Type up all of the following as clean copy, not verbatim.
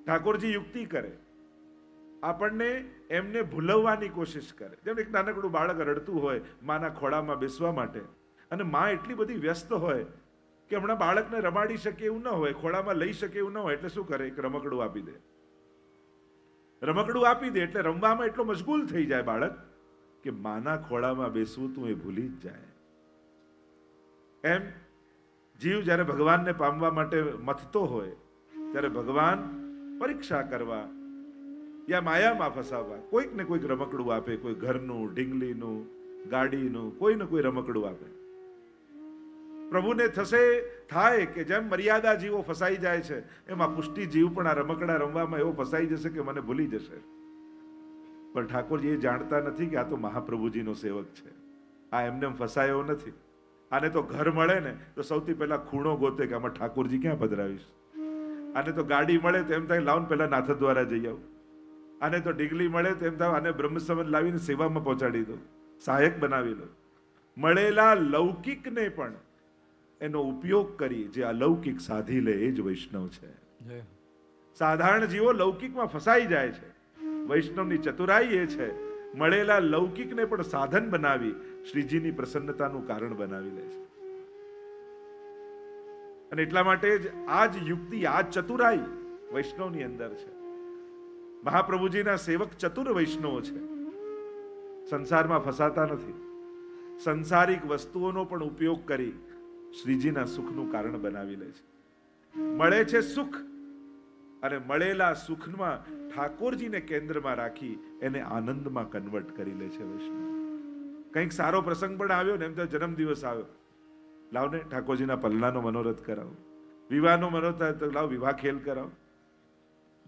ઠાકોરજી યુક્તિ કરે, આપણને એમને ભૂલવવાની કોશિશ કરે. જેમ એક નાનકડું બાળક રડતું હોય માના ખોળામાં બેસવા માટે, અને માં એટલી બધી વ્યસ્ત હોય કે હમણાં બાળકને રમાડી શકે એવું ન હોય, ખોળામાં લઈ શકે એવું ન હોય, એટલે શું કરે? એક રમકડું આપી દે. રમકડું આપી દે એટલે રમવામાં એટલો મશગુલ થઈ જાય બાળક કે માના ખોળામાં બેસવું તું એ ભૂલી જ જાય. એમ જીવ જ્યારે ભગવાનને પામવા માટે મથતો હોય ત્યારે ભગવાન પરીક્ષા કરવા યા માયામાં ફસાવવા કોઈક ને કોઈક રમકડું આપે. કોઈ ઘરનું, ઢીંગલીનું, ગાડીનું, કોઈ ને કોઈ રમકડું આપે. પ્રભુને થાય કે જેમ મર્યાદા જીવો ફસાઈ જાય છે એમ આ પુષ્ટિ જીવ પણ આ રમકડા રમવામાં એવો ફસાઈ જશે કે મને ભૂલી જશે. પણ ઠાકોરજી એ જાણતા નથી કે આ તો મહાપ્રભુજીનો સેવક છે. આ એમને ફસાયો નથી. આને તો ઘર મળે ને તો સૌથી પહેલા ખૂણો ગોતે કે આમાં ઠાકોરજી ક્યાં પધરાવીશ. આને તો ગાડી મળે તો એમ થાય લાવ પહેલા નાથ દ્વારા જઈ આવું. આને તો ડીગલી મળે તો એમ થાય આને બ્રહ્મસંબંધ લાવીને સેવામાં પહોંચાડી દો, સહાયક બનાવી લો. મળેલા લૌકિકને પણ એનો ઉપયોગ કરી જે અલૌકિક સાધી લે એ જ વૈષ્ણવ છે. સાધારણ જીવો લૌકિકમાં ફસાઈ જાય છે. વૈષ્ણવની ચતુરાઈ એ છે મળેલા લૌકિકને પણ સાધન બનાવી શ્રીજીની પ્રસન્નતાનું કારણ બનાવી લે છે. અને એટલા માટે જ આ જ યુક્તિ, આ ચતુરાઈ વૈષ્ણવની અંદર છે. મહાપ્રભુજીના સેવક ચતુર વૈષ્ણવો છે. સંસારમાં ફસાતા નથી. સંસારિક વસ્તુઓનો પણ ઉપયોગ કરી શ્રીજીના સુખનું કારણ બનાવી લે છે. મળે છે સુખ અને મળેલા સુખમાં ઠાકોરજીને કેન્દ્રમાં રાખી એને આનંદમાં કન્વર્ટ કરી લે છે વૈષ્ણવ. કંઈક સારો પ્રસંગ પણ આવ્યો ને, એમ તો જન્મદિવસ આવ્યો, લાવ ને ઠાકોરજીના પલ્લાનો મનોરથ કરાવો. વિવાહનો મનોરથ થાય તો લાવ વિવાહ ખેલ કરાવો.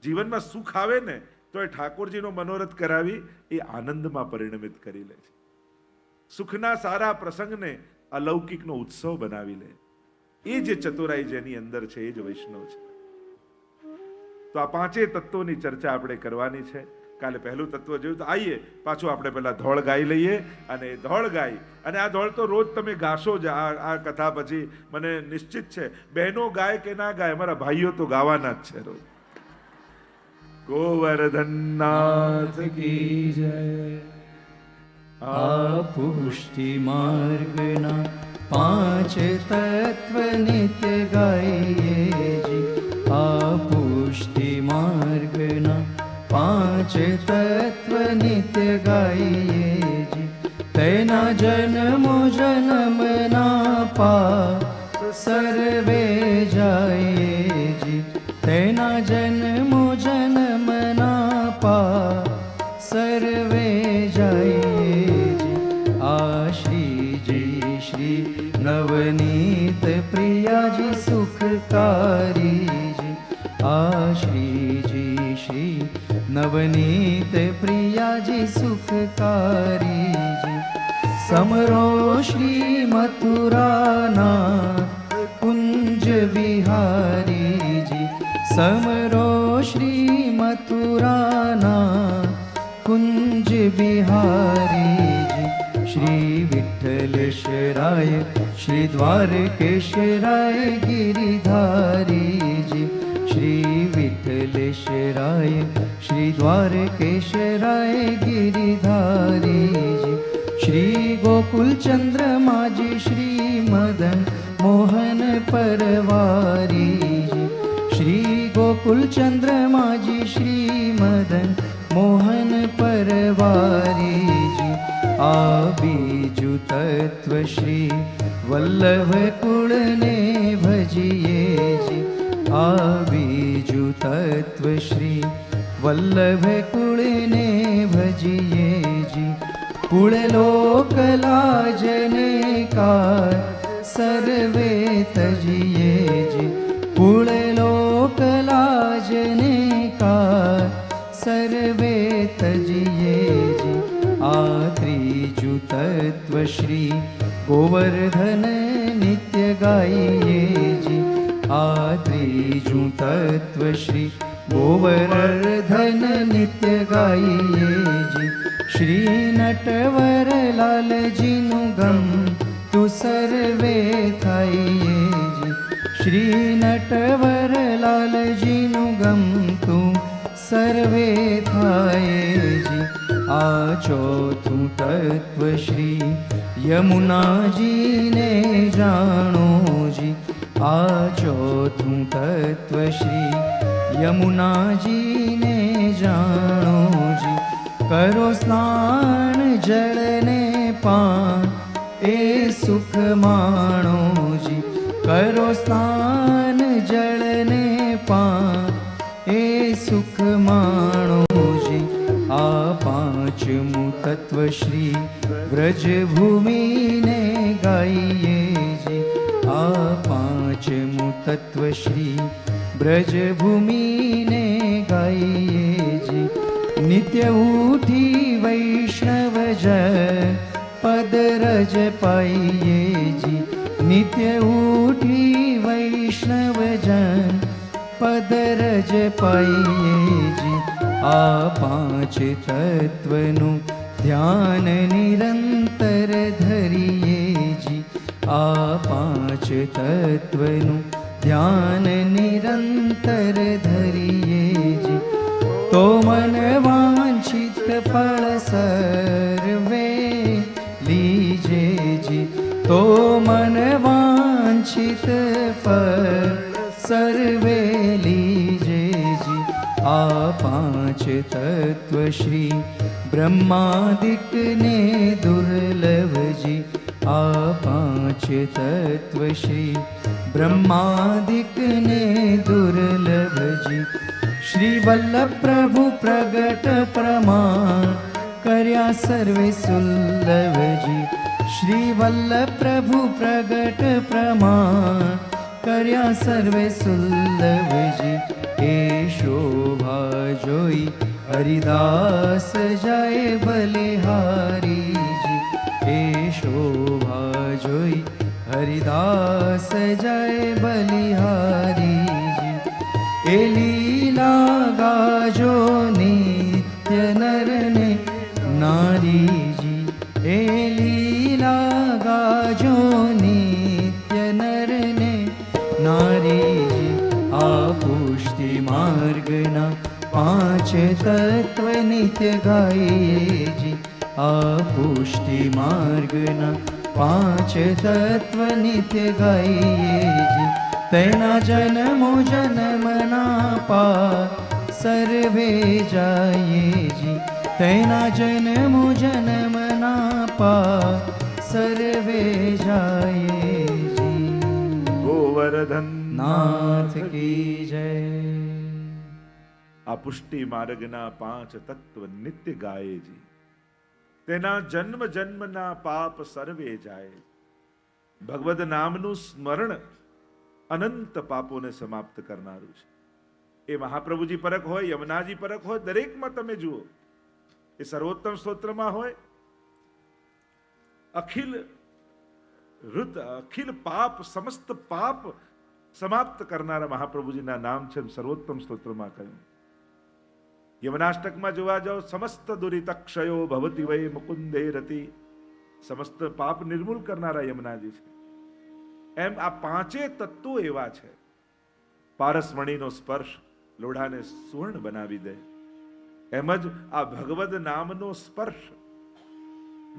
જીવનમાં સુખ આવે ને તો એ ઠાકોરજીનો મનોરથ કરાવી એ આનંદમાં પરિણમિત કરી લે છે. સુખના સારા પ્રસંગને અલૌકિકનો ઉત્સવ બનાવી લે. એ જે ચતુરાઈ જેની અંદર છે એ જ વૈષ્ણવ છે. તો આ પાંચે તત્વોની ચર્ચા આપણે કરવાની છે. કાલે પહેલું તત્વ જોયું તો આઈએ પાછું આપણે પહેલા ધોળ ગાઈ લઈએ. અને ધોળ ગાઈ અને આ ધોળ તો રોજ તમે ગાશો જ. આ કથા પછી મને નિશ્ચિત છે બહેનો ગાય કે ના ગાય, અમારા ભાઈઓ તો ગાવાના જ છે રોજ. ગોવર્ધનનાથ કી જય. આ પુષ્ટિ માર્ગના પાંચ તત્વ નિત્ય ગાઈએ જી. આ પુષ્ટિ માર્ગના પાંચ તત્વ નિત્ય ગાઈએ જી. તેના જન્મો જન્મના પા સર્વે જાઈએ જી. તેના જન્મો જન્મના પા સર્વે જાઈએ જી. આ શ્રીજી શ્રી નવનીત પ્રિયાજી સુખકારી જી. આ શ્રીજી શ્રી નવનીત પ્રિયાજી સુખકારી જી. સમરો શ્રી મથુરાના કુંજ બિહારી જી. સમરો શ્રી મથુરાના કુંજ બિહારી જી. શ્રી વિઠ્ઠલેશ્વરાય શ્રી દ્વારકેશ્વરાય ગિરિધારી જી. શ્રી વિઠ્ઠલેશ્વરાય શ્રી દ્વારકેશ્વરાય ગિરિધારી જી. શ્રી ગોકુલચંદ્રમાજી શ્રી મદન મોહન પરવારી જી. શ્રી ગોકુલચંદ્રમાજી શ્રી મદન મોહન પરવારી જી. આ બીજું તત્વ શ્રી વલ્લભ કુળને ભજીએ જી. આ બીજું તત્વ શ્રી વલ્લભ કુળને ભજીએ જી. કુળ લોક લાજને કાર સર્વે તજીએ જી. કુળ લોક લાજને કાર સર્વે તજીએ જી. આ ત્રીજું તત્વ શ્રી ગોવર્ધન નિત્ય ગાઈએ જી. આ ત્રીજું તત્વ શ્રી ગોવર્ધન નિત્ય ગાઈએ જી. શ્રી નટવરલાલજીનું ગમ તું સર્વે થાઈએ જી. શ્રી નટવરલાલજીનું ગમ તું સર્વે થાય જી. આ ચોથું તત્વ શ્રી યમુનાજીને જાણો જી. આ ચોથું તત્વ શ્રી યમુનાજીને જાણો જી. કરો સ્નાન જળને પાન એ સુખ માણો જી. કરો સ્નાન જળને પાન એ સુખ માણો જી. આ પાંચમું તત્વ શ્રી વ્રજભૂમિને ગાઈએ જી. આ પાંચમું તત્વ શ્રી બ્રજભૂમિને ગાઈએ જી. નિત્ય ઉઠી વૈષ્ણવજન પદ રજ પાઈએ જી. નિત્ય ઉઠી વૈષ્ણવજન પદ રજ પાઈએ જી. આ પાંચ તત્વનું ધ્યાન નિરંતર ધરીએ જી. આ પાંચ તત્વનું ધ્યાન નિરંતર ધરીએ જી. તો મન વાંછિત ફળ સર્વે લીજે જી. તો મન વાંછિત ફળ સર્વે લીજે જી. આ પાંચ તત્વ શ્રી બ્રહ્માદિકને દુર્લભ જી. આ પાંચ તત્વ શ્રી બ્રહ્માદિકને દુર્લભ જી. શ્રી વલ્લભ પ્રભુ પ્રગટ પ્રમાણ કર્યા સર્વે સુલભ જી. શ્રી વલ્લભ પ્રભુ પ્રગટ પ્રમાણ કર્યા સર્વે સુલભ જી. એ શોભા જોઈ હરિદાસ જાય બલિહારી જી. એ શોભા જોઈ હરિદાસ જાય બલિહારી જી. એ લીલા ગાજો નિત્ય નરને નારીજી. એ લીલા ગાજો નિત્ય નરને નારીજી. આ પુષ્ટિ માર્ગના પાંચ તત્વ નિત્ય ગાઈએ જી. આ પુષ્ટિ માર્ગના પાંચ તત્વ નિત્ય ગાઈએ જી. તેના જન્મો જન્મના પા સર્વે જાઈએ જી. તેના જન્મો જન્મના પા સર્વે જાઈએ જી. ગોવર્ધન નાથ કી જય. આ પુષ્ટિ માર્ગના પાંચ તત્વ નિત્ય ગાયે જી. તેના જન્મ જન્મના પાપ સર્વે જાય. ભગવદ નામનું સ્મરણ અનંત પાપોને સમાપ્ત કરનારું છે. એ મહાપ્રભુજી પરખ હોય, યમુનાજી પરખ હોય, દરેકમાં તમે જુઓ. એ સર્વોત્તમ સ્તોત્રમાં હોય, અખિલ ઋત અખિલ પાપ સમસ્ત પાપ સમાપ્ત કરનારા મહાપ્રભુજીના નામ છે. સર્વોત્તમ સ્તોત્રમાં કહ્યું. યમનાષ્ટકમાં જોવા જાઓ, સમસ્ત દુરિતક્ષયો ભવતી વૈ મુકુંદે રતિ. સમસ્ત પાપ નિર્મૂલ કરનારા યમુનાજી છે. એમ આ પાંચે તત્વો એવા છે. પારસમણીનો સ્પર્શ લોઢાને સુવર્ણ બનાવી દે. એમ જ આ ભગવદ નામનો સ્પર્શ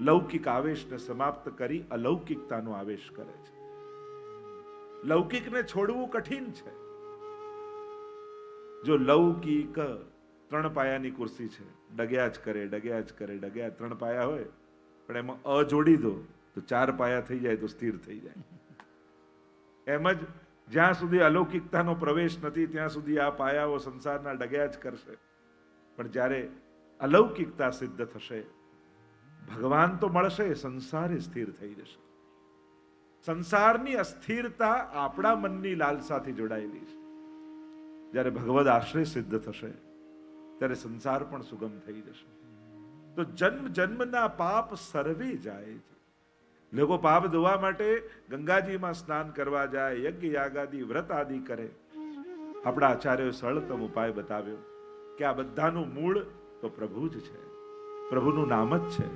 લૌકિક આવેશને સમાપ્ત કરી અલૌકિકતાનો આવેશ કરે છે. લૌકિકને છોડવું કઠિન છે. જો લૌકિક ત્રણ પાયાની ખુરશી છે, ડગ્યા જ કરે, ડગ્યા જ કરે, ડગ્યા. ત્રણ પાયા હોય પણ એમાં અ જોડી દો તો ચાર પાયા થઈ જાય, તો સ્થિર થઈ જાય. એમ જ જ્યાં સુધી અલૌકિકતાનો પ્રવેશ નથી ત્યાં સુધી આ પાયાઓ સંસારના ડગ્યા જ કરશે. પણ જ્યારે અલૌકિકતા સિદ્ધ થશે, ભગવાન તો મળશે, સંસારે સ્થિર થઈ જશે. સંસારની અસ્થિરતા આપણા મનની લાલસાથી જોડાયેલી છે. જ્યારે ભગવદ આશ્રય સિદ્ધ થશે ત્યારે સંસાર પણ સુગમ થઈ જશે. તો જન્મ જન્મના પાપ સર્વે જાય છે. લોકો પાપ ધોવા માટે ગંગાજીમાં સ્નાન કરવા જાય, યજ્ઞ યાગાદી વ્રત આદિ કરે. આપણા આચાર્યોએ સરળતમ ઉપાય બતાવ્યો કે આ બધાનું મૂળ તો પ્રભુ જ છે, પ્રભુનું નામ જ છે.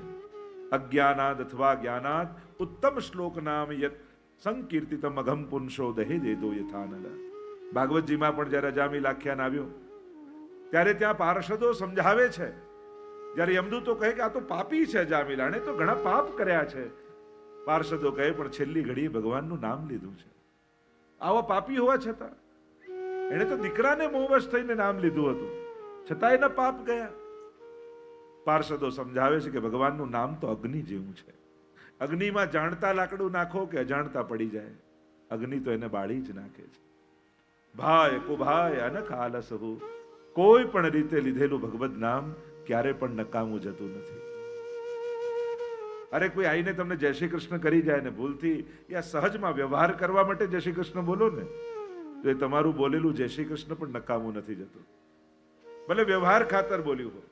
અજ્ઞાનાદ અથવા જ્ઞાનાદ ઉત્તમ શ્લોક નામ યત સંકીર્તિતમ અઘમ પુંસો દહે દેદો યથાનલ. ભાગવતજીમાં પણ જ્યારે અજામિલ આખ્યાન આવ્યું ત્યારે ત્યાં પાર્ષદો સમજાવે છે, જ્યારે યમદૂતો કહે કે આ તો પાપી છે જામિલા, એણે તો ઘણા પાપ કર્યા છે. પાર્ષદો કહે પણ છેલ્લી ઘડીએ ભગવાનનું નામ લીધું છે. આવા પાપી હોવા છતાં એણે તો દીકરાને મોહવશ થઈને નામ લીધું હતું, છતાં એના પાપ ગયા. પાર્ષદો સમજાવે છે કે ભગવાનનું નામ તો અગ્નિ જેવું છે. અગ્નિમાં જાણતા લાકડું નાખો કે અજાણતા પડી જાય, અગ્નિ તો એને બાળી જ નાખે છે. ભાય કુભાય અનખ આલસ હો, કોઈ પણ રીતે લીધેલું ભગવદ નામ ક્યારે પણ નકામું જતું નથી. અરે કોઈ આવીને તમને જય શ્રી કૃષ્ણ કરી જાય ને ભૂલથી યા સહજમાં વ્યવહાર કરવા માટે જય શ્રી કૃષ્ણ બોલો ને, તો એ તમારું બોલેલું જય શ્રી કૃષ્ણ પણ નકામું નથી જતું, ભલે વ્યવહાર ખાતર બોલ્યું હોય.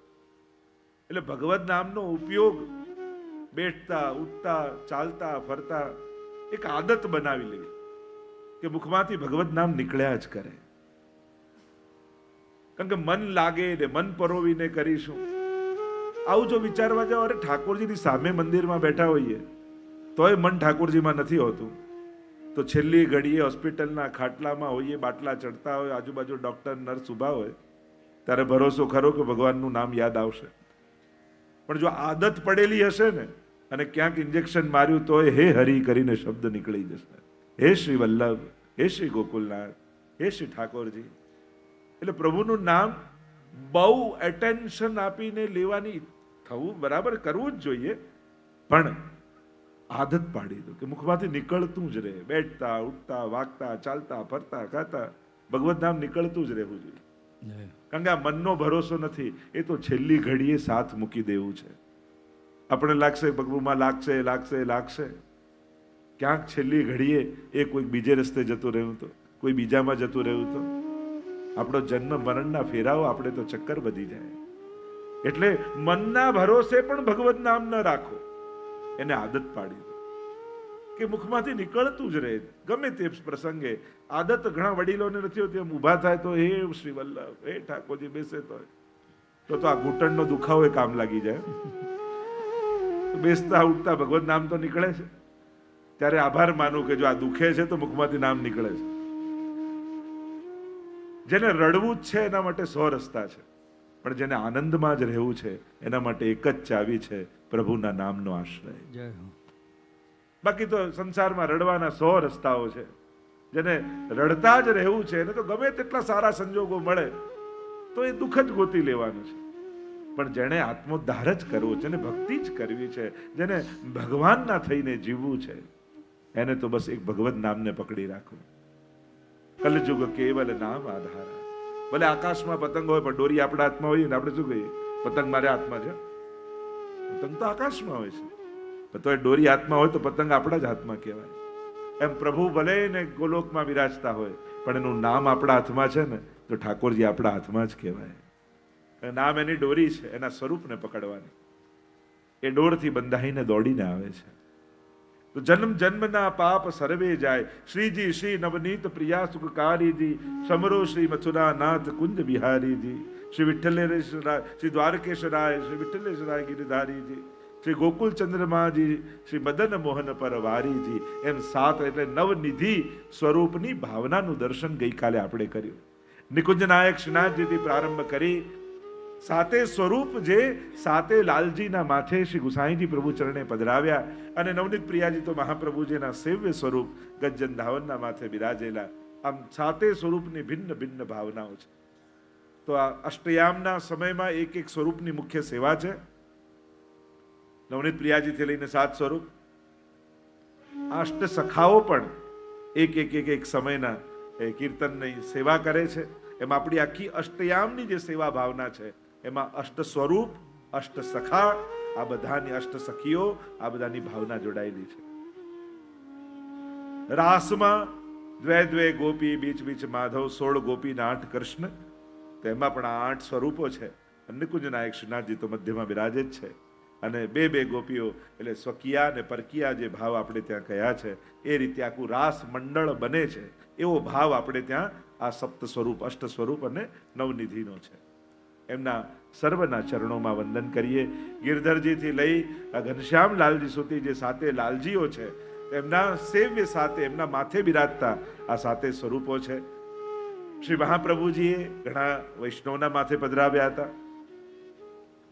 એટલે ભગવદ નામનો ઉપયોગ બેઠતા ઉઠતા ચાલતા ફરતા એક આદત બનાવી લેવી કે મુખમાંથી ભગવદ નામ નીકળ્યા જ કરે. કારણ કે મન લાગે ને મન પરોવીને કરીશું, આવું જો વિચારવા જાઓ, અરે ઠાકોરજીની સામે મંદિરમાં બેઠા હોઈએ તોય મન ઠાકોરજીમાં નથી હોતું, તો છેલ્લી ઘડીએ હોસ્પિટલના ખાટલામાં હોઈએ, બાટલા ચડતા હોય, આજુબાજુ ડોક્ટર નર્સ ઉભા હોય, ત્યારે ભરોસો ખરો કે ભગવાનનું નામ યાદ આવશે. પણ જો આદત પડેલી હશે ને અને ક્યાંક ઇન્જેક્શન માર્યું તોય હે હરી કરીને શબ્દ નીકળી જશે, હે શ્રી વલ્લભ, હે શ્રી ગોકુલનાથ, હે શ્રી ઠાકોરજી. એટલે પ્રભુનું નામ બહુ એટેન્શન આપીને લેવાની, થવું બરાબર, કરવું જ જોઈએ, પણ આદત પાડી દો કે મુખમાંથી નીકળતું જ રહે. બેઠતા ઉઠતા વાગતા ચાલતા ફરતા ખાતા ભગવત નામ નીકળતું જ રહેવું જોઈએ. કારણ કે આ મનનો ભરોસો નથી, એ તો છેલ્લી ઘડીએ સાથ મૂકી દેવું છે. આપણે લાગશે પ્રભુમાં લાગશે લાગશે લાગશે, ક્યાંક છેલ્લી ઘડીએ એ કોઈક બીજે રસ્તે જતું રહ્યું તો, કોઈ બીજામાં જતું રહ્યું તો આપણો જન્મ મરણના ફેરાઓ આપણે તો ચક્કર વધી જાય. એટલે મનના ભરોસે પણ ભગવત નામ ન રાખો, એને આદત પાડી દો કે મુખમાંથી નીકળતું જ રહે ગમે તે પ્રસંગે. આદત ઘણા વડીલોને નથી હોતી, એમ ઊભા થાય તો હે શ્રી વલ્લભ, હે ઠાકોરજી, બેસે તો આ ઘૂંટણનો દુખાવો કામ લાગી જાય. બેસતા ઉઠતા ભગવત નામ તો નીકળે છે, ત્યારે આભાર માનું કે જો આ દુખે છે તો મુખમાંથી નામ નીકળે છે. જેને રડવું જ છે એના માટે 100 રસ્તા છે, પણ જેને આનંદમાં જ રહેવું છે એના માટે એક જ ચાવી છે, પ્રભુના નામનો આશ્રય. બાકી તો સંસારમાં રડવાના 100 રસ્તાઓ છે. જેને રડતા જ રહેવું છે એને તો ગમે તેટલા સારા સંજોગો મળે તો એ દુઃખ જ ગોતી લેવાનું છે. પણ જેને આત્મોદ્ધાર જ કરવો છે, જેને ભક્તિ જ કરવી છે, જેને ભગવાનના થઈને જીવવું છે, એને તો બસ એક ભગવત નામને પકડી રાખવું. કલયુગ કેવલ નામ આધારા. ભલે આકાશમાં પતંગ હોય પણ ડોરી આપણા હાથમાં હોય ને આપણે શું કહીએ, પતંગ મારા હાથમાં છે. પતંગ તો આકાશમાં હોય છે, તો એ ડોરી હાથમાં હોય તો પતંગ આપણા જ હાથમાં કહેવાય. એમ પ્રભુ ભલે ને ગોલોકમાં વિરાજતા હોય પણ એનું નામ આપણા હાથમાં છે ને, તો ઠાકોરજી આપણા હાથમાં જ કહેવાય. નામ એની ડોરી છે, એના સ્વરૂપને પકડવાની. એ ડોરથી બંધાઈને દોડીને આવે છે. તો જન્મ જન્મના પાપ સર્વે જાય. શ્રીજી શ્રી નવનીત પ્રિયા સુખકારીજી, સમરો શ્રી મથુરાનાથ કુંજ બિહારીજી, શ્રી વિઠ્ઠલેશ્વરાય, શ્રી દ્વારકેશ્વરાય, શ્રી વિઠ્ઠલેશ્વરાય ગિરિધારીજી, શ્રી ગોકુલ ચંદ્રમાજી, શ્રી મદન મોહન પરવારીજી. એમ 7 એટલે નવનિધિ સ્વરૂપની ભાવનાનું દર્શન ગઈકાલે આપણે કર્યું. નિકુંજ નાયક શ્રીનાથજીથી પ્રારંભ કરી 7 સ્વરૂપ જે 7 લાલજીના માથે શ્રી ગુસાઈજી પ્રભુ ચરણે પધરાવ્યા, અને નવનીત પ્રિયાજી તો મહાપ્રભુજીના સેવ્ય સ્વરૂપ ગજ્જન ધાવનના માથે બિરાજેલા. આમ 7 સ્વરૂપની ભિન્ન ભિન્ન ભાવનાઓ છે. તો આ અષ્ટયામના સમયમાં એક સ્વરૂપની મુખ્ય સેવા છે. નવનીત પ્રિયાજીથી લઈને 7 સ્વરૂપ. અષ્ટ સખાઓ પણ એક સમયના કીર્તનની સેવા કરે છે. એમાં આપણી આખી અષ્ટયામની જે સેવા ભાવના છે એમાં અષ્ટ સ્વરૂપ, અષ્ટ સખા, આ બધાની અષ્ટ સખીઓ, આ બધાની ભાવના જોડાયેલી છે. રાસમાં દ્વે ગોપી, બીચ બીચ માધવ, 16 ગોપી ને 8 કૃષ્ણ. તો એમાં પણ 8 સ્વરૂપો છે. નિકુંજ નાયક શ્રીનાથજી તો મધ્યમાં બિરાજે જ છે, અને 2 ગોપીઓ એટલે સ્વકીયા અને પરકીયા જે ભાવ આપણે ત્યાં કયા છે એ રીતે આખું રાસ મંડળ બને છે. એવો ભાવ આપણે ત્યાં આ 7 સ્વરૂપ, અષ્ટ સ્વરૂપ અને નવનિધિનો છે. એમના સર્વના ચરણોમાં વંદન કરીએ. ગિરધરજીથી લઈ ઘનશ્યામ લાલજી સુધી જે 7 લાલજીઓ છે એમના સેવ્ય 7, એમના માથે બિરાજતા આ 7 સ્વરૂપો છે. શ્રી મહાપ્રભુજીએ ઘણા વૈષ્ણવના માથે પધરાવ્યા હતા.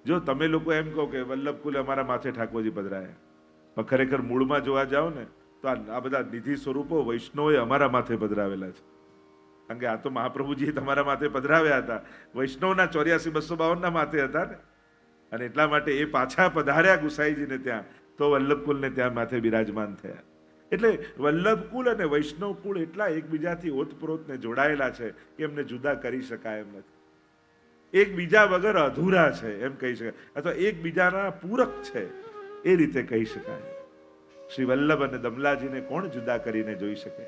જો તમે લોકો એમ કહો કે વલ્લભકુલ અમારા માથે ઠાકોરજી પધરાયા, પણ ખરેખર મૂળમાં જોવા જાઓ ને તો આ બધા નિધિ સ્વરૂપો વૈષ્ણવોએ અમારા માથે પધરાવેલા છે. કારણ કે આ તો મહાપ્રભુજીએ તમારા માથે પધરાવ્યા હતા, વૈષ્ણવના 84,252 ના માથે હતા ને. અને એટલા માટે એ પાછા પધાર્યા ગુસાઈજીને ત્યાં, તો વલ્લભકુલને ત્યાં માથે બિરાજમાન થયા. એટલે વલ્લભકુલ અને વૈષ્ણવ કુળ એટલા એકબીજાથી ઓતપ્રોતને જોડાયેલા છે કે એમને જુદા કરી શકાય એમ નથી. એકબીજા વગર અધૂરા છે એમ કહી શકાય, અથવા એકબીજાના પૂરક છે એ રીતે કહી શકાય. શ્રી વલ્લભ અને દમલાજીને કોણ જુદા કરીને જોઈ શકે?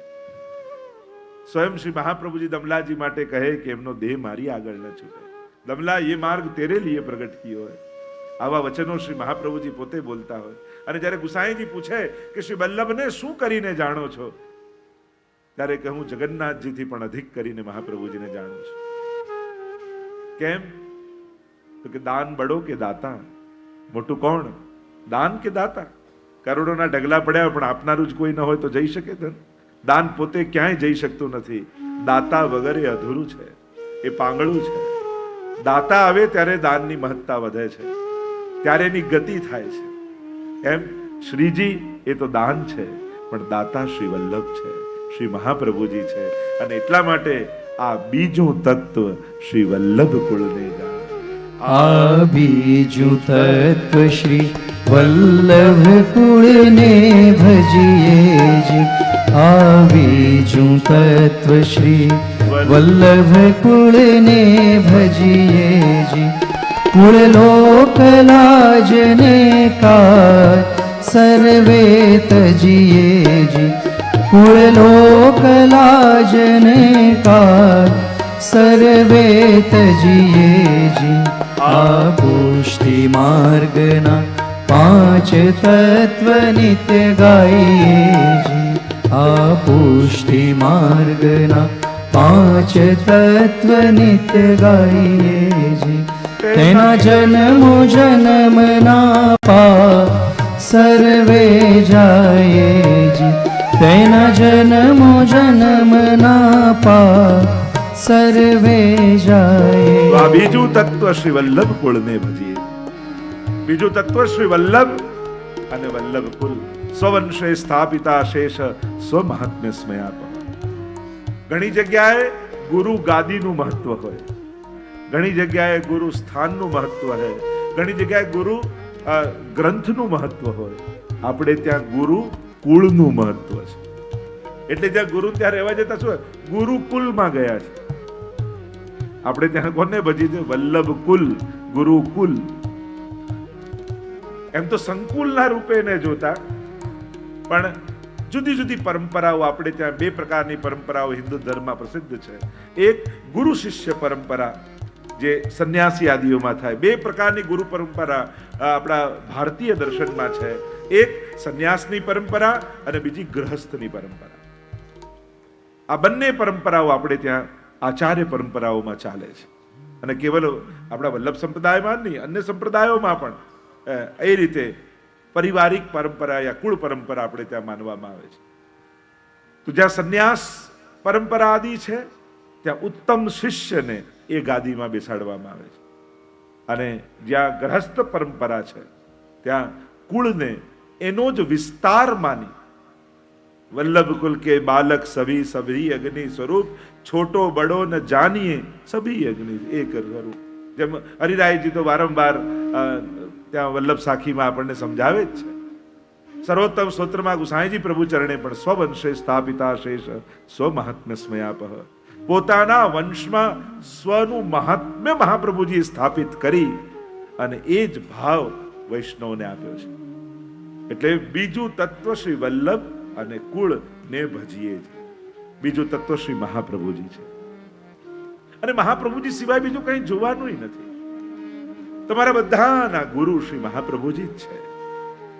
સ્વયં શ્રી મહાપ્રભુજી દમલાજી માટે કહે કે એમનો દેહ મારી આગળ ન છૂટે. દમલા ये मार्ग तेरे लिए प्रकट कियो है. આવા વચનો શ્રી મહાપ્રભુજી પોતે બોલતા હોય. અને જ્યારે ગુસાઈજી પૂછે કે શ્રી વલ્લભને શું કરીને જાણો છો, ત્યારે કે હું જગન્નાથજીથી પણ અધિક કરીને મહાપ્રભુજીને જાણું છું. કેમ? તો કે દાન બડો કે દાતા. મોટું કોણ? દાન કે દાતા? કરોડોના ઢગલા પડ્યા પણ આપનારું જ કોઈ ન હોય તો જઈ શકે ધન? દાન પોતે ક્યાંય જઈ શકતું નથી. દાતા વગર એ અધૂરું છે, એ પાંગળું છે. દાતા આવે ત્યારે દાનની મહત્તા વધે છે, ત્યારે એની ગતિ થાય છે. એમ શ્રીજી એ તો દાન છે, પણ દાતા શ્રી વલ્લભ છે, શ્રી મહાપ્રભુજી છે. અને એટલા માટે આ બીજું તત્વ શ્રી વલ્લભ કુળને જાણ. આ બીજું તત્વ શ્રી વલ્લભ કુળને ભજીએ જી. આ બીજું તત્વ શ્રી વલ્લભ કુળને ભજીએ જી. કુળ લોક લાજને કાર સર્વે તજીએ જી. કુળ લોક લાજને કાર સર્વે તજીએ જી. આ પુષ્ટિ માર્ગના 5 તત્વ નિત્ય ગાઈએ જી. આ પુષ્ટિ માર્ગના 5 તત્વ નિત્ય ગાઈએ જી. તેના જન્મો જન્મના પાપ સર્વે જાય જી. તેના જન્મો જન્મના પાપ સર્વે જાય. આ બીજું તત્વ શ્રી વલ્લભ કુળને ભજીએ. બીજું તત્વ શ્રી વલ્લભ અને વલ્લભ કુલ. સ્વવંશે સ્થાપિતા શેષ સ્વમહાત્મ્ય સ્મયાપ. ઘણી જગ્યાએ ગુરુ ગાદીનું મહત્વ હોય, ઘણી જગ્યાએ ગુરુ સ્થાનનું મહત્વ હોય, ઘણી જગ્યાએ ગુરુ ગ્રંથનું મહત્વ હોય. આપણે ત્યાં ગુરુ કુળનું મહત્વ છે. એટલે જ્યાં ગુરુ ત્યાં રહેવા જતા શું ગુરુકુલમાં ગયા છે. આપણે ત્યાં કોને ભજી છે? વલ્લભ કુલ, ગુરુકુલ. એમ તો સંકુલના રૂપે ને જોતા, પણ જુદી જુદી પરંપરાઓ આપણે ત્યાં 2 પ્રકારની પરંપરાઓ હિન્દુ ધર્મમાં પ્રસિદ્ધ છે. એક ગુરુ શિષ્ય પરંપરા જે સંન્યાસી આદિઓમાં થાય. 2 પ્રકારની ગુરુ પરંપરા આપણા ભારતીય દર્શનમાં છે. એક સંન્યાસની પરંપરા અને બીજી ગ્રહસ્થની પરંપરા. આ બંને પરંપરાઓ આપણે ત્યાં આચાર્ય પરંપરાઓમાં ચાલે છે. અને કેવલ આપણા વલ્લભ સંપ્રદાયમાં નહીં, અન્ય સંપ્રદાયોમાં પણ એ રીતે પારિવારિક પરંપરા યા કુળ પરંપરા આપણે ત્યાં માનવામાં આવે છે. તો જ્યાં સંન્યાસ પરંપરા આદિ છે, ત્યાં ઉત્તમ શિષ્યને એ ગાદીમાં બેસાડવામાં આવે છે. અને જ્યાં ગ્રહસ્થ પરંપરા છે, ત્યાં કુળને એનો જ વિસ્તાર માની વલ્લભ કુલ કે બાલક સભી સભી અગ્નિ સ્વરૂપ, છોટો બડો ન જાનીએ સભી અગ્નિ એક સ્વરૂપ. જેમ હરિરાયજી તો વારંવાર ત્યાં વલ્લભ સાખીમાં આપણને સમજાવે જ છે. સર્વોત્તમ સ્તોત્રમાં ગુસાઈજી પ્રભુ ચરણે પણ સ્વવંશે સ્થાપિતા શેષ સ્વમહાત્મ્ય સ્મયાપહ. પોતાના વંશમાં સ્વનું મહાત્મ્ય મહાપ્રભુજીએ સ્થાપિત કરી અને એ જ ભાવ વૈષ્ણવને આપ્યો છે. એટલે બીજું તત્વ શ્રી વલ્લભ અને કુળ ને ભજીએ છે. બીજું તત્વ શ્રી મહાપ્રભુજી છે. અને મહાપ્રભુજી સિવાય બીજું કંઈ જોવાનું નથી. તમારા બધાના ગુરુ શ્રી મહાપ્રભુજી જ છે.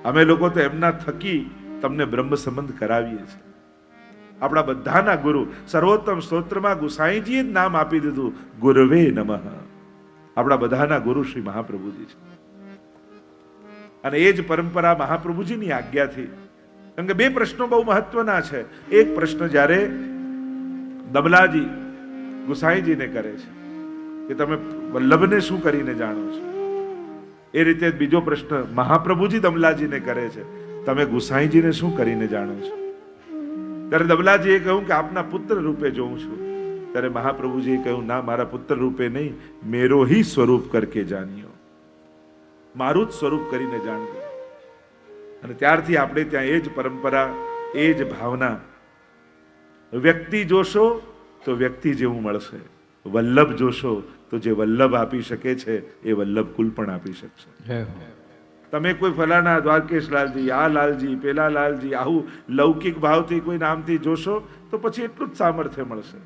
અમે લોકો તો એમના થકી તમને બ્રહ્મ સંબંધ કરાવીએ છીએ. આપણા બધાના ગુરુ સર્વોત્તમ સ્તોત્રમાં ગુસાઈજીએ જ નામ આપી દીધું ગુરવે નમઃ. આપણા બધાના ગુરુ શ્રી મહાપ્રભુજી છે. અને એ જ પરંપરા મહાપ્રભુજીની આજ્ઞાથી. કેમ કે 2 પ્રશ્નો બહુ મહત્વના છે. એક પ્રશ્ન જ્યારે દમલાજી ગુસાઈજીને કરે છે કે તમે વલ્લભને શું કરીને જાણો છો. એ રીતે બીજો પ્રશ્ન મહાપ્રભુજી દમલાજીને કરે છે, તમે ગુસાઈજીને શું કરીને જાણો છો. ત્યારે દમલાજીએ કહ્યું કે આપના પુત્ર રૂપે જોઉં છું. ત્યારે મહાપ્રભુજીએ કહ્યું, ના, મારા પુત્ર રૂપે નહીં, મેરો હી સ્વરૂપ કરકે જાણ્યો, મારું જ સ્વરૂપ કરીને જાણજો. અને ત્યારથી આપણે ત્યાં એ જ પરંપરા, એ જ ભાવના. વ્યક્તિ જોશો તો વ્યક્તિ જેવું મળશે, વલ્લભ જોશો તો જે વલ્લભ આપી શકે છે એ વલ્લભ કુલ પણ આપી શકશે. તમે કોઈ ફલાણા દ્વારકેશ લાલજી, આ લાલજી, પેલા લાલજી, આવું લૌકિક ભાવથી કોઈ નામથી જોશો તો પછી એટલું જ સામર્થ્ય મળશે.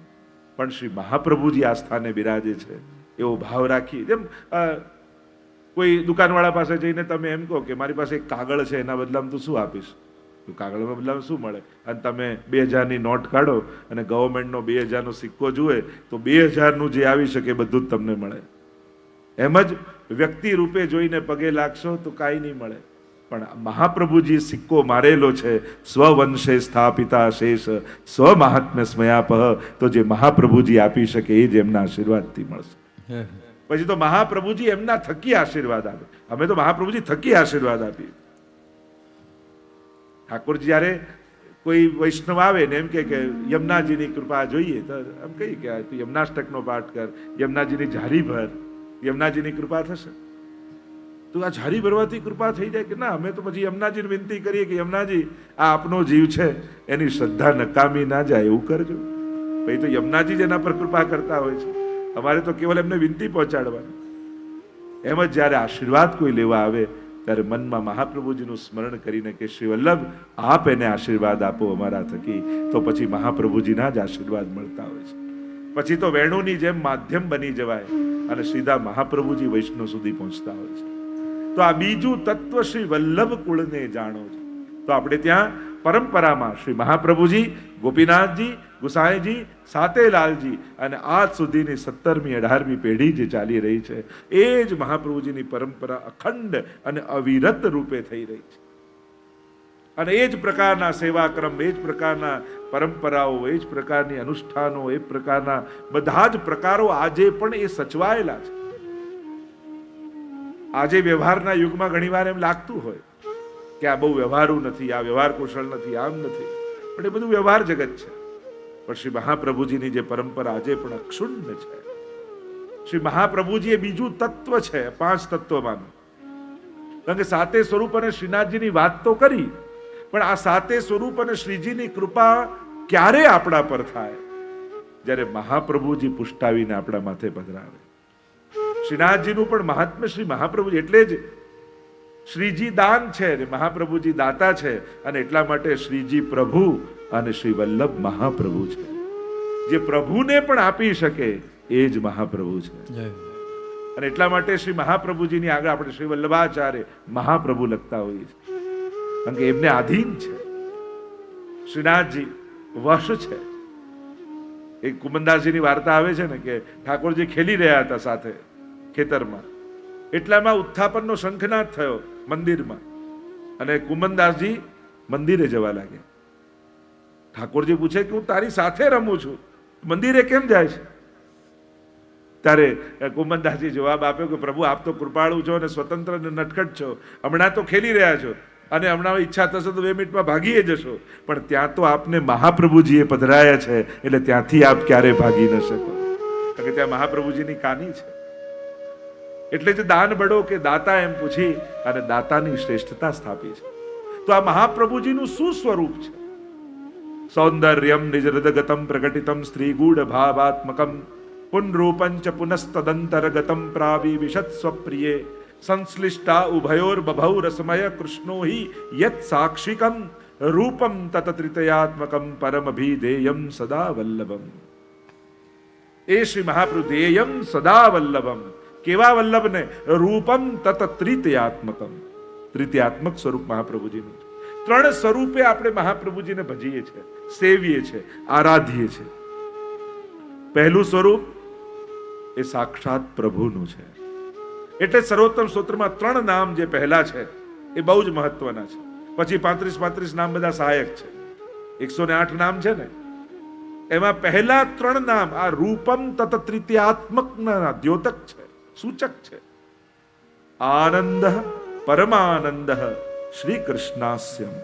પણ શ્રી મહાપ્રભુજી આ સ્થાને બિરાજે છે એવો ભાવ રાખી, જેમ કોઈ દુકાનવાળા પાસે જઈને તમે એમ કહો કે મારી પાસે એક કાગળ છે, એના બદલામાં તું શું આપીશ? તો કાગળના બદલામાં શું મળે? અને તમે 2000ની નોટ કાઢો અને ગવર્મેન્ટનો 2000નો સિક્કો જુએ તો 2000નું જે આવી શકે બધું જ તમને મળે. એમ જ વ્યક્તિ રૂપે જોઈને પગે લાગશો તો કાંઈ નહીં મળે. પણ મહાપ્રભુજી સિક્કો મારેલો છે, સ્વવંશે સ્થાપિતા શેષ સ્વ મહાત્મ્ય સ્મયાપહ, તો જે મહાપ્રભુજી આપી શકે એ જ એમના આશીર્વાદથી મળશે. પછી તો મહાપ્રભુજી એમના થકી આશીર્વાદ આપે. અમે તો મહાપ્રભુજી થકી આશીર્વાદ આપીએ. ઠાકોરજી જયારે કોઈ વૈષ્ણવ આવે ને એમ કે યમુનાજીની કૃપા જોઈએ તો એમ કહીએ કે તું યમુનાષ્ટકનો પાઠ કર, યમુનાજીની ઝારી ભર, યમુનાજીની કૃપા થશે. તો આ ઝારી ભરવાથી કૃપા થઈ જાય કે ના? અમે તો પછી યમુનાજીને વિનંતી કરીએ કે યમુનાજી, આ આપનો જીવ છે, એની શ્રદ્ધા નકામી ના જાય એવું કરજો. પછી તો યમુનાજી જ એના પર કૃપા કરતા હોય છે, અમારે તો કેવલ એમને વિનંતી પહોંચાડવાની. એમ જ જ્યારે આશીર્વાદ કોઈ લેવા આવે ત્યારે મનમાં મહાપ્રભુજીનું સ્મરણ કરીને કે શ્રી વલ્લભ આપ એને આશીર્વાદ આપો અમારા થકી, તો પછી મહાપ્રભુજીના જ આશીર્વાદ મળતા હોય છે. પછી તો વેણુની જેમ માધ્યમ બની જવાય અને સીધા મહાપ્રભુજી વૈષ્ણવ સુધી પહોંચતા હોય છે. તો આ બીજું તત્વ શ્રી વલ્લભ કુળને જાણો છે. તો આપણે ત્યાં પરંપરામાં શ્રી મહાપ્રભુજી, ગોપીનાથજી, ગુસાઈજી, સાતેલાલજી અને આજ સુધીની 17મી 18મી પેઢી જે ચાલી રહી છે એ જ મહાપ્રભુજીની પરંપરા અખંડ અને અવિરત રૂપે થઈ રહી છે. અને એ જ પ્રકારના સેવાક્રમ, એ જ પ્રકારના પરંપરાઓ, એ જ પ્રકારની અનુષ્ઠાનો, એ પ્રકારના બધા જ પ્રકારો આજે પણ એ સચવાયેલા છે. આજે વ્યવહારના યુગમાં ઘણીવાર એમ લાગતું હોય કે આ બહુ વ્યવહારુ નથી, આ વ્યવહાર કુશળ નથી, આમ નથી, પણ એ બધું વ્યવહાર જગત છે. પણ શ્રી મહાપ્રભુજીની જે પરંપરા આજે પણ અક્ષુણ્ણ છે. શ્રી મહાપ્રભુજી એ બીજું તત્વ છે 5 તત્વમાંનું. કારણ કે સાતે સ્વરૂપ અને શ્રીનાથજીની વાત તો કરી, પણ આ સાતે સ્વરૂપ અને શ્રીજીની કૃપા ક્યારે આપણા પર થાય? જ્યારે મહાપ્રભુજી પુષ્ટાવીને આપણા માથે પધરાવે. શ્રીનાથજીનું પણ મહાત્મ્ય શ્રી મહાપ્રભુજી, એટલે જ શ્રીજી દાન છે ને મહાપ્રભુજી દાતા છે. અને એટલા માટે શ્રીજી પ્રભુ અને શ્રી વલ્લભ મહાપ્રભુ છે. જે પ્રભુને પણ આપી શકે એ જ મહાપ્રભુ છે. અને એટલા માટે શ્રી મહાપ્રભુજીની આગળ આપણે શ્રી વલ્લભાચાર્ય મહાપ્રભુ લખતા હોઈએ છીએ, કારણ કે એમને આધીન છે. શ્રીનાથજી વશ છે. એક કુમનદાસજીની વાર્તા આવે છે ને કે ઠાકોરજી ખેલી રહ્યા હતા સાથે ખેતરમાં, એટલામાં ઉત્થાપનનો શંખનાદ થયો મંદિરમાં અને કુમનદાસજી મંદિરે જવા લાગ્યા. ઠાકોરજી પૂછે કે હું તારી સાથે રમું છું, મંદિરે કેમ જાય છે? ત્યારે કુમનદાસજી જવાબ આપ્યો કે પ્રભુ આપ તો કૃપાળુ છો અને સ્વતંત્ર અને નટખટ છો, હમણાં તો ખેલી રહ્યા છો અને હમણાં ઈચ્છા થશે તો 2 મિનિટમાં ભાગીએ જશો, પણ ત્યાં તો આપને મહાપ્રભુજીએ પધરાયા છે એટલે ત્યાંથી આપ ક્યારે ભાગી ન શકો, કારણ કે ત્યાં મહાપ્રભુજીની કાની છે. એટલે જ દાન બડો કે દાતા એમ પૂછી અને દાતાની શ્રેષ્ઠતા સ્થાપી છે. તો આ મહાપ્રભુજીનું શું સ્વરૂપ છે? સૌંદર્યમ નિજહૃદગતમ પ્રકટિતમ સ્ત્રી ગૂઢ ભાવાત્મકમ પુનરૂપંચ પુનસ્તદંતરગતમ પ્રાવિવિશત સ્વપ્રિયે સંશ્લિષ્ટા ઉભયોર બભૌ રસમય કૃષ્ણો હિ યત સાક્ષિકમ રૂપમ તતત્રિતયાત્મકમ પરમભિધેયમ સદા વલ્લભમ. એ શ્રી મહાપ્રભુ ધેયમ સદા વલ્લભમ. કેવા વલ્લભને? રૂપમ તતત્રિતયાત્મકમ. તૃતીયાત્મક સ્વરૂપ મહાપ્રભુજીનું. 3 સ્વરૂપે આપણે મહાપ્રભુજીને ભજીએ છીએ, સેવીએ છીએ, આરાધીએ છીએ. પહેલું સ્વરૂપ એ સાક્ષાત પ્રભુનું છે. એટલે સર્વોત્તમ સ્તોત્રમાં 3 નામ જે પહેલા છે એ બહુ જ મહત્વના છે. પછી 35 નામ બધા સહાયક છે. 108 નામ છે ને, એમાં પહેલા 3 નામ આ રૂપમ તત તૃતીયાત્મકના દ્યોતક છે, સૂચક છે. આનંદ, પરમાનંદ, શ્રી કૃષ્ણાસ્યમ,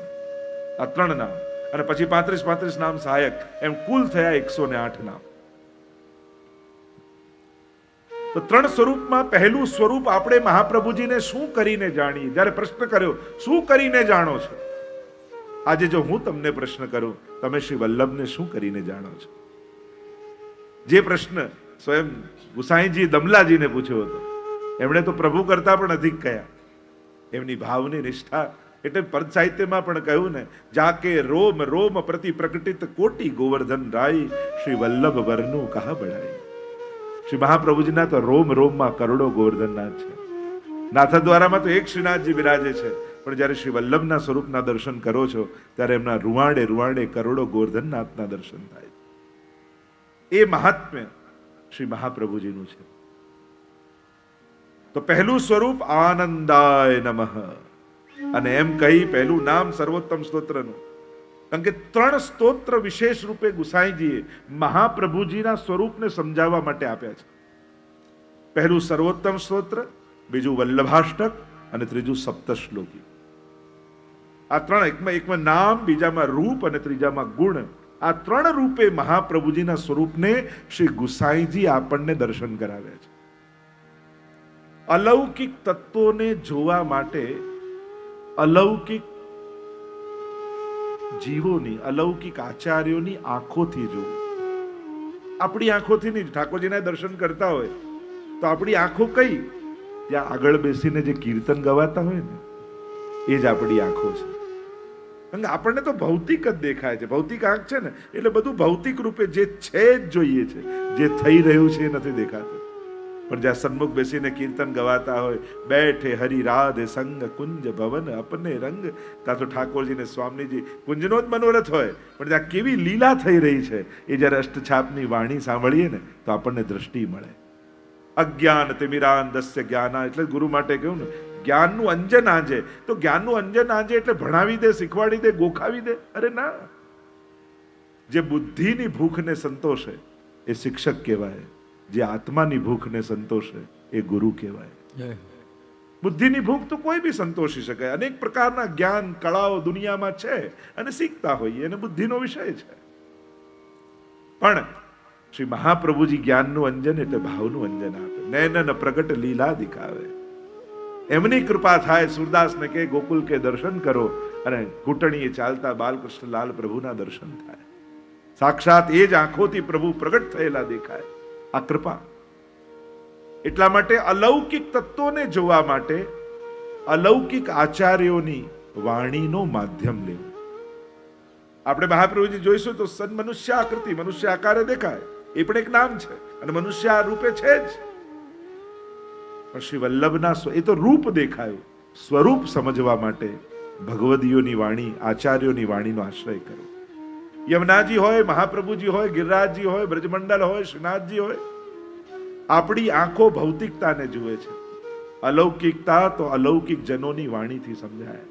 આ 3 નામ. અને પછી 35 નામ સહાયક, એમ કુલ થયા 108 નામ. તો 3 સ્વરૂપમાં પહેલું સ્વરૂપ આપણે મહાપ્રભુજીને શું કરીને જાણીએ? જ્યારે પ્રશ્ન કર્યો શું કરીને જાણો છો, આજે જો હું તમને પ્રશ્ન કરું તમે શ્રી વલ્લભને શું કરીને જાણો છો, જે પ્રશ્ન સ્વયં ગુસાઈજી દમલાજીને પૂછ્યો હતો, એમણે તો પ્રભુ કરતા પણ અધિક કહ્યા. એમની ભાવની નિષ્ઠા એટલે પદ સાહિત્યમાં પણ કહ્યું ને, જાકે રોમ રોમ પ્રતિ પ્રકટિત કોટી ગોવર્ધન રાય, શ્રી વલ્લભ વરનું કહા બળાય. શ્રી મહાપ્રભુજીના તો રોમ રોમમાં કરોડો ગોવર્ધનનાથ છે. નાથદ્વારામાં તો એક શ્રીનાથજી બિરાજે છે, પણ જ્યારે શ્રી વલ્લભના સ્વરૂપના દર્શન કરો છો ત્યારે એમના રૂવાડે રૂવાડે કરોડો ગોવર્ધનનાથના દર્શન થાય. એ મહાત્મ્ય શ્રી મહાપ્રભુજીનું છે. તો પહેલું સ્વરૂપ આનંદાય નમઃ, અને એમ કહી પહેલું નામ સર્વોત્તમ સ્તોત્રનું. કારણ કે 3 સ્તોત્ર વિશેષ રૂપે ગુસાઈજીએ મહાપ્રભુજીના સ્વરૂપને સમજાવવા માટે આપ્યા છે. પહેલું સર્વોત્તમ સ્તોત્ર, બીજું વલ્લભાષ્ટક અને ત્રીજું સપ્તશ્લોકી. આ 3, એકમાં નામ, બીજામાં રૂપ અને ત્રીજામાં ગુણ. આ 3 રૂપે મહાપ્રભુજીના સ્વરૂપને શ્રી ગુસાઈજી આપણને દર્શન કરાવ્યા છે. અલૌકિક તત્વોને જોવા માટે અલૌકિક જીવોની, અલૌકિક આચાર્યોની આંખોથી જોવું. આપણી આંખોથી નહીં. ઠાકોરજીના દર્શન કરતા હોય તો આપણી આંખો કઈ? ત્યાં આગળ બેસીને જે કીર્તન ગવાતા હોય ને, એ જ આપણી આંખો છે. કારણ કે આપણને તો ભૌતિક જ દેખાય છે. ભૌતિક આંખ છે ને એટલે બધું ભૌતિક રૂપે જે છે જ જોઈએ છે, જે થઈ રહ્યું છે એ નથી દેખાતું. પણ જ્યાં સન્મુખ બેસીને કીર્તન ગવાતા હોય, બેઠે હરિ રાધે સંગ કુંજ ભવન અપને રંગ, કાં તો ઠાકોરજી ને સ્વામીજી કુંજનો જ મનોરથ હોય, પણ ત્યાં કેવી લીલા થઈ રહી છે એ જ્યારે અષ્ટછાપની વાણી સાંભળીએ ને તો આપણને દ્રષ્ટિ મળે. અજ્ઞાન તિમિરાંધસ્ય જ્ઞાના, એટલે ગુરુ માટે કહ્યું ને, જ્ઞાનનું અંજન આંજે. તો જ્ઞાનનું અંજન આંજે એટલે ભણાવી દે, શીખવાડી દે, ગોખાવી દે? અરે ના. જે બુદ્ધિની ભૂખને સંતોષે એ શિક્ષક કહેવાય, જે આત્માની ભૂખને સંતોષે એ ગુરુ કહેવાય. બુદ્ધિની ભૂખ તો કોઈ બી સંતોષી શકાય. અનેક પ્રકારના જ્ઞાન કળાઓ દુનિયામાં છે અને શીખતા હોઈએ, અને બુદ્ધિનો વિષય છે. પણ શ્રી મહાપ્રભુજી જ્ઞાનનું અંજન એટલે ભાવનું અંજન આપે, નૈનન પ્રગટ લીલા દિખાવે. એમની કૃપા થાય. સુરદાસને કે ગોકુલ કે દર્શન કરો, અને ઘૂંટણીએ ચાલતા બાલકૃષ્ણલાલ પ્રભુના દર્શન થાય. સાક્ષાત એ જ આંખોથી પ્રભુ પ્રગટ થયેલા દેખાય. આ કૃપા. એટલા માટે અલૌકિક તત્વોને જોવા માટે અલૌકિક આચાર્યોની વાણીનો માધ્યમ લેવું. આપણે મહાપ્રભુજી જોઈશું તો સન મનુષ્ય આકૃતિ, મનુષ્ય આકારે દેખાય, એ પણ એક નામ છે, અને મનુષ્ય આ રૂપે છે જ. પણ શ્રી વલ્લભના એ તો રૂપ દેખાયું. સ્વરૂપ સમજવા માટે ભગવદીઓની વાણી, આચાર્યોની વાણીનો આશ્રય કરો. યમુનાજી હોય, મહાપ્રભુજી હોય, ગિરિરાજજી હોય, બ્રજમંડલ હોય, શ્રીનાથજી હોય, આપણી આંખો ભૌતિકતાને જુએ છે. અલૌકિકતા તો અલૌકિક જનોની વાણીથી સમજાય.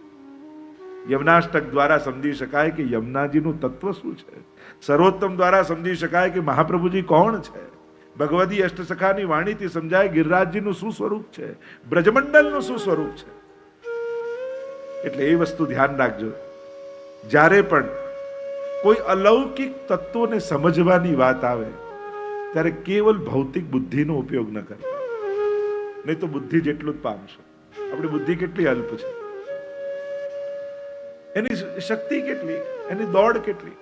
યમનાષ્ટક દ્વારા સમજી શકાય કે યમુનાજીનું તત્વ શું છે. સર્વોત્તમ દ્વારા સમજી શકાય કે મહાપ્રભુજી કોણ છે. ભગવદી અષ્ટસખાની વાણીથી સમજાય ગિરિરાજજીનું શું સ્વરૂપ છે, બ્રજમંડલનું શું સ્વરૂપ છે. એટલે એ વસ્તુ ધ્યાન રાખજો. જ્યારે પણ કોઈ અલૌકિક તત્વોને સમજવાની વાત આવે ત્યારે કેવલ ભૌતિક બુદ્ધિનો ઉપયોગ ન કરતા, નહીં તો બુદ્ધિ જેટલું જ પામશો. આપણી બુદ્ધિ કેટલી અલ્પ છે, એની શક્તિ કેટલી, એની દોડ કેટલી.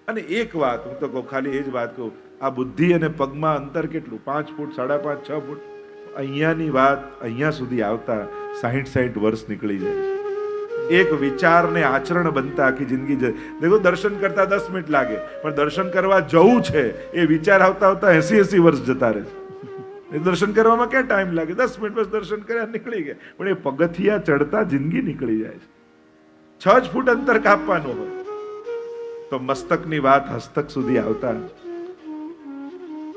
અને એક વાત હું તો કહું, ખાલી એ જ વાત કહું, આ બુદ્ધિ અને પગમાં અંતર કેટલું? 5 ફૂટ, 5.5, 6 ફૂટ. અહીંયાની વાત અહીંયા સુધી આવતા 60 વર્ષ નીકળી જાય છે. એક વિચારને આચરણ બનતા આખી જિંદગી દેખો. દર્શન કરતા 10 મિનિટ લાગે, પણ દર્શન કરવા જવું છે એ વિચાર આવતા આવતા 80 વર્ષ જતા રહે છે. દર્શન કરવામાં ક્યાં ટાઈમ લાગે? 10 મિનિટ બસ દર્શન કર્યા, નીકળી ગયા. પણ એ પગથિયા ચડતા જિંદગી નીકળી જાય છે. 6 ફૂટ અંતર કાપવાનું હોય તો મસ્તકની વાત હસ્તક સુધી આવતા.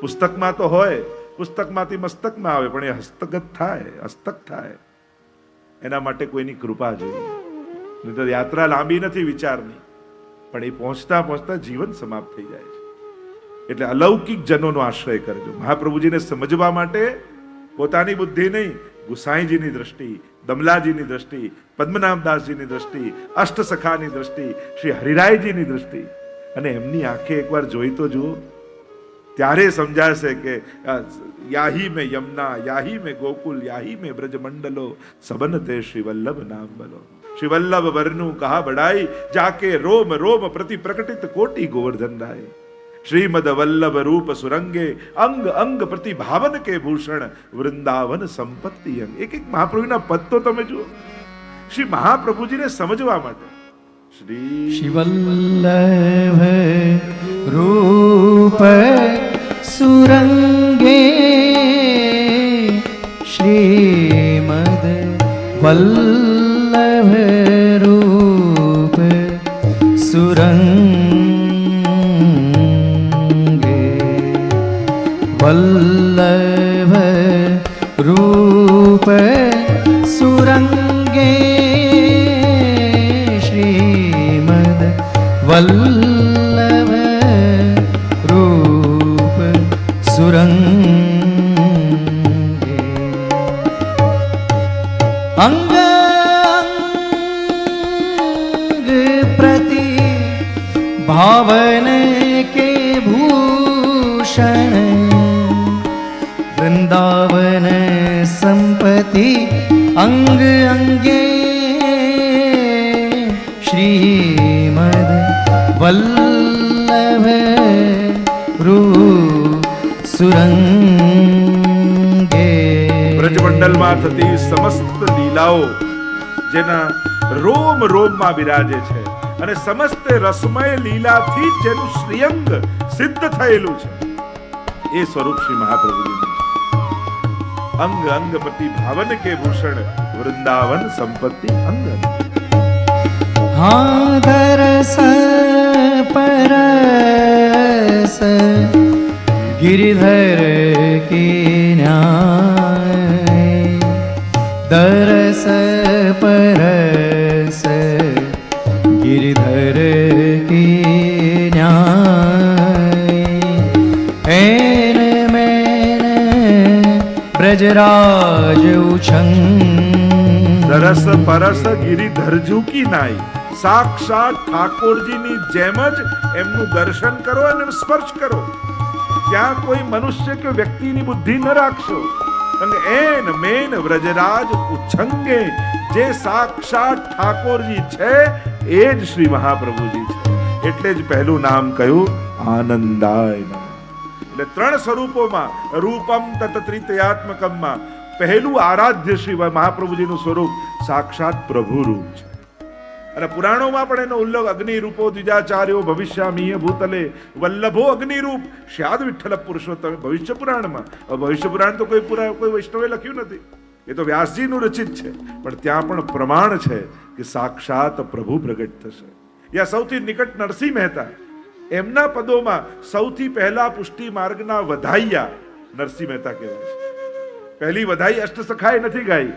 પુસ્તકમાં તો હોય, પુસ્તકમાંથી મસ્તકમાં આવે, પણ એ હસ્તગત થાય, હસ્તક થાય, એના માટે કોઈની કૃપા જોઈએ. નહીં તો યાત્રા લાંબી નથી વિચારની, પણ એ પહોંચતા પહોંચતા જીવન સમાપ્ત થઈ જાય છે. એટલે અલૌકિક જનોનો આશ્રય કરજો. મહાપ્રભુજીને સમજવા માટે પોતાની બુદ્ધિ નહીં, ગુસાઈજીની દ્રષ્ટિ, દમલાજીની દ્રષ્ટિ, પદ્મનાભદાસજીની દ્રષ્ટિ, અષ્ટસખાની દ્રષ્ટિ, શ્રી હરિરાયજીની દ્રષ્ટિ અને એમની આંખે એકવાર જોઈ તો જુઓ, ત્યારે સમજાશે કે યાહી મેં યમુના, યાહી મેં ગોકુલ, યાહી મેં બ્રજ મંડલો, સબન તે શ્રી વલ્લભ નામ બોલો. શ્રી વલ્લભ વરનું કહા બડાઈ, જાકે રોમ રોમ પ્રતિ પ્રકટિત કોટી ગોવર્ધન રાય. શ્રીમદ વલ્લભ રૂપ સુરંગે, અંગ અંગ પ્રતિ ભાવન કે ભૂષણ, વૃંદાવન સંપત્તિ અંગ. એક એક મહાપ્રભુના પદ તો તમે જુઓ, શ્રી મહાપ્રભુજીને સમજવા માટે શ્રી વલ્લભ રૂપ સુરંગે, શ્રીમદ વલ્લભ રૂપ સુરંગે, વલ્લભ રૂપ સુરંગે, શ્રીમદ વલ્લભ રૂપ સુરંગે, અંગ અંગ પ્રતિ ભાવન કે ભૂષણ, વૃંદાવન સંપત્તિ અંગ અંગે, શ્રીમદ વલ્લભ રૂપ સુરંગે. બ્રજમંડલમાં થતી સમસ્ત લીલાઓ જેના રોમ રોમમાં બિરાજે છે અને સમસ્ત રસમય લીલાથી જેનું શ્રીઅંગ સિદ્ધ થયેલું છે એ સ્વરૂપ શ્રી મહાપ્રભુજીનું છે. અંગ અંગ પ્રતિ ભાવન કે ભૂષણ, વૃંદાવન સંપત્તિ અંગ અંગ. હા ધરસ પરસ गिरिधर के न्याय, दरस परस गिरिधर के न्याय, ऐन मैन ब्रजराज उछंग. દરસ પરસ ગિરિધરજુ કી નાઈ, સાક્ષાત ઠાકોરજીની જેમ જ એમનું દર્શન કરો અને સ્પર્શ કરો. ત્યાં કોઈ મનુષ્ય કે વ્યક્તિની બુદ્ધિ ન રાખશો. એન મેન વ્રજરાજ ઉચ્છંગે, જે સાક્ષાત ઠાકોરજી છે એ જ શ્રી મહાપ્રભુજી છે. એટલે જ પહેલું નામ કહ્યું આનંદાય નમઃ. એટલે ત્રણ સ્વરૂપોમાં રૂપમ તત ત્રિતયાત્મકમમાં પહેલું આરાધ્ય શ્રી મહાપ્રભુજીનું સ્વરૂપ સાક્ષાત પ્રભુ રૂપ છે. અને પુરાણોમાં પણ એનો ઉલ્લેખ અગ્નિ રૂપો દ્વિજાચાર્યો ભવિષ્યામીય ભૂતલે વલ્લભો અગ્નિ રૂપ શ્યાદ વિઠ્ઠલ પુરુષોત્તમ. ભવિષ્ય પુરાણમાં, ભવિષ્ય પુરાણ તો કોઈ વૈષ્ણવે લખ્યું નથી, એ તો વ્યાસજીનું રચિત છે, પણ ત્યાં પણ પ્રમાણ છે કે સાક્ષાત પ્રભુ પ્રગટ થશે. યા સૌથી નિકટ નરસિંહ મહેતા, એમના પદોમાં સૌથી પહેલા પુષ્ટિ માર્ગના વધાઈયા નરસિંહ મહેતા કહેવાય છે. પહેલી વધાઈ અષ્ટસખાએ નથી ગાઈ,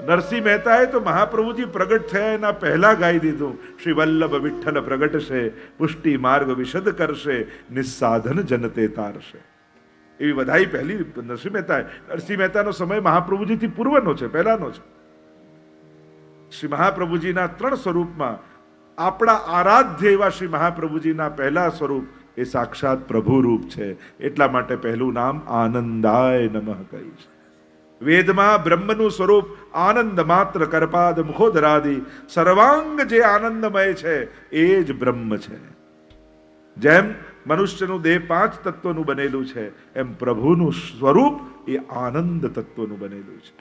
નરસિંહ મહેતાએ તો મહાપ્રભુજી પ્રગટ થયા એના પહેલા ગાઈ દીધું. શ્રી વલ્લભ વિઠ્ઠલ પ્રગટશે, પુષ્ટિ માર્ગ વિશદ કરશે, નિસ્સાધન જનતે તારશે. એવી વધાઈ પહેલી નરસિંહ મહેતાએ. નરસિંહ મહેતાનો સમય મહાપ્રભુજીથી પૂર્વનો છે, પહેલાનો છે. શ્રી મહાપ્રભુજીના ત્રણ સ્વરૂપમાં આપણા આરાધ્ય એવા શ્રી મહાપ્રભુજીના પહેલા સ્વરૂપ એ સાક્ષાત પ્રભુ રૂપ છે. એટલા માટે પહેલું નામ આનંદાય નમઃ કહ્યું છે. વેદમાં બ્રહ્મનું સ્વરૂપ આનંદ માત્ર કરપાદ મુખોદરાદિ સર્વાંગ જે આનંદમય છે એ જ બ્રહ્મ છે. જેમ મનુષ્યનું દેહ 5 તત્વોનું બનેલું છે, એમ પ્રભુનું સ્વરૂપ એ આનંદ તત્વનું બનેલું છે.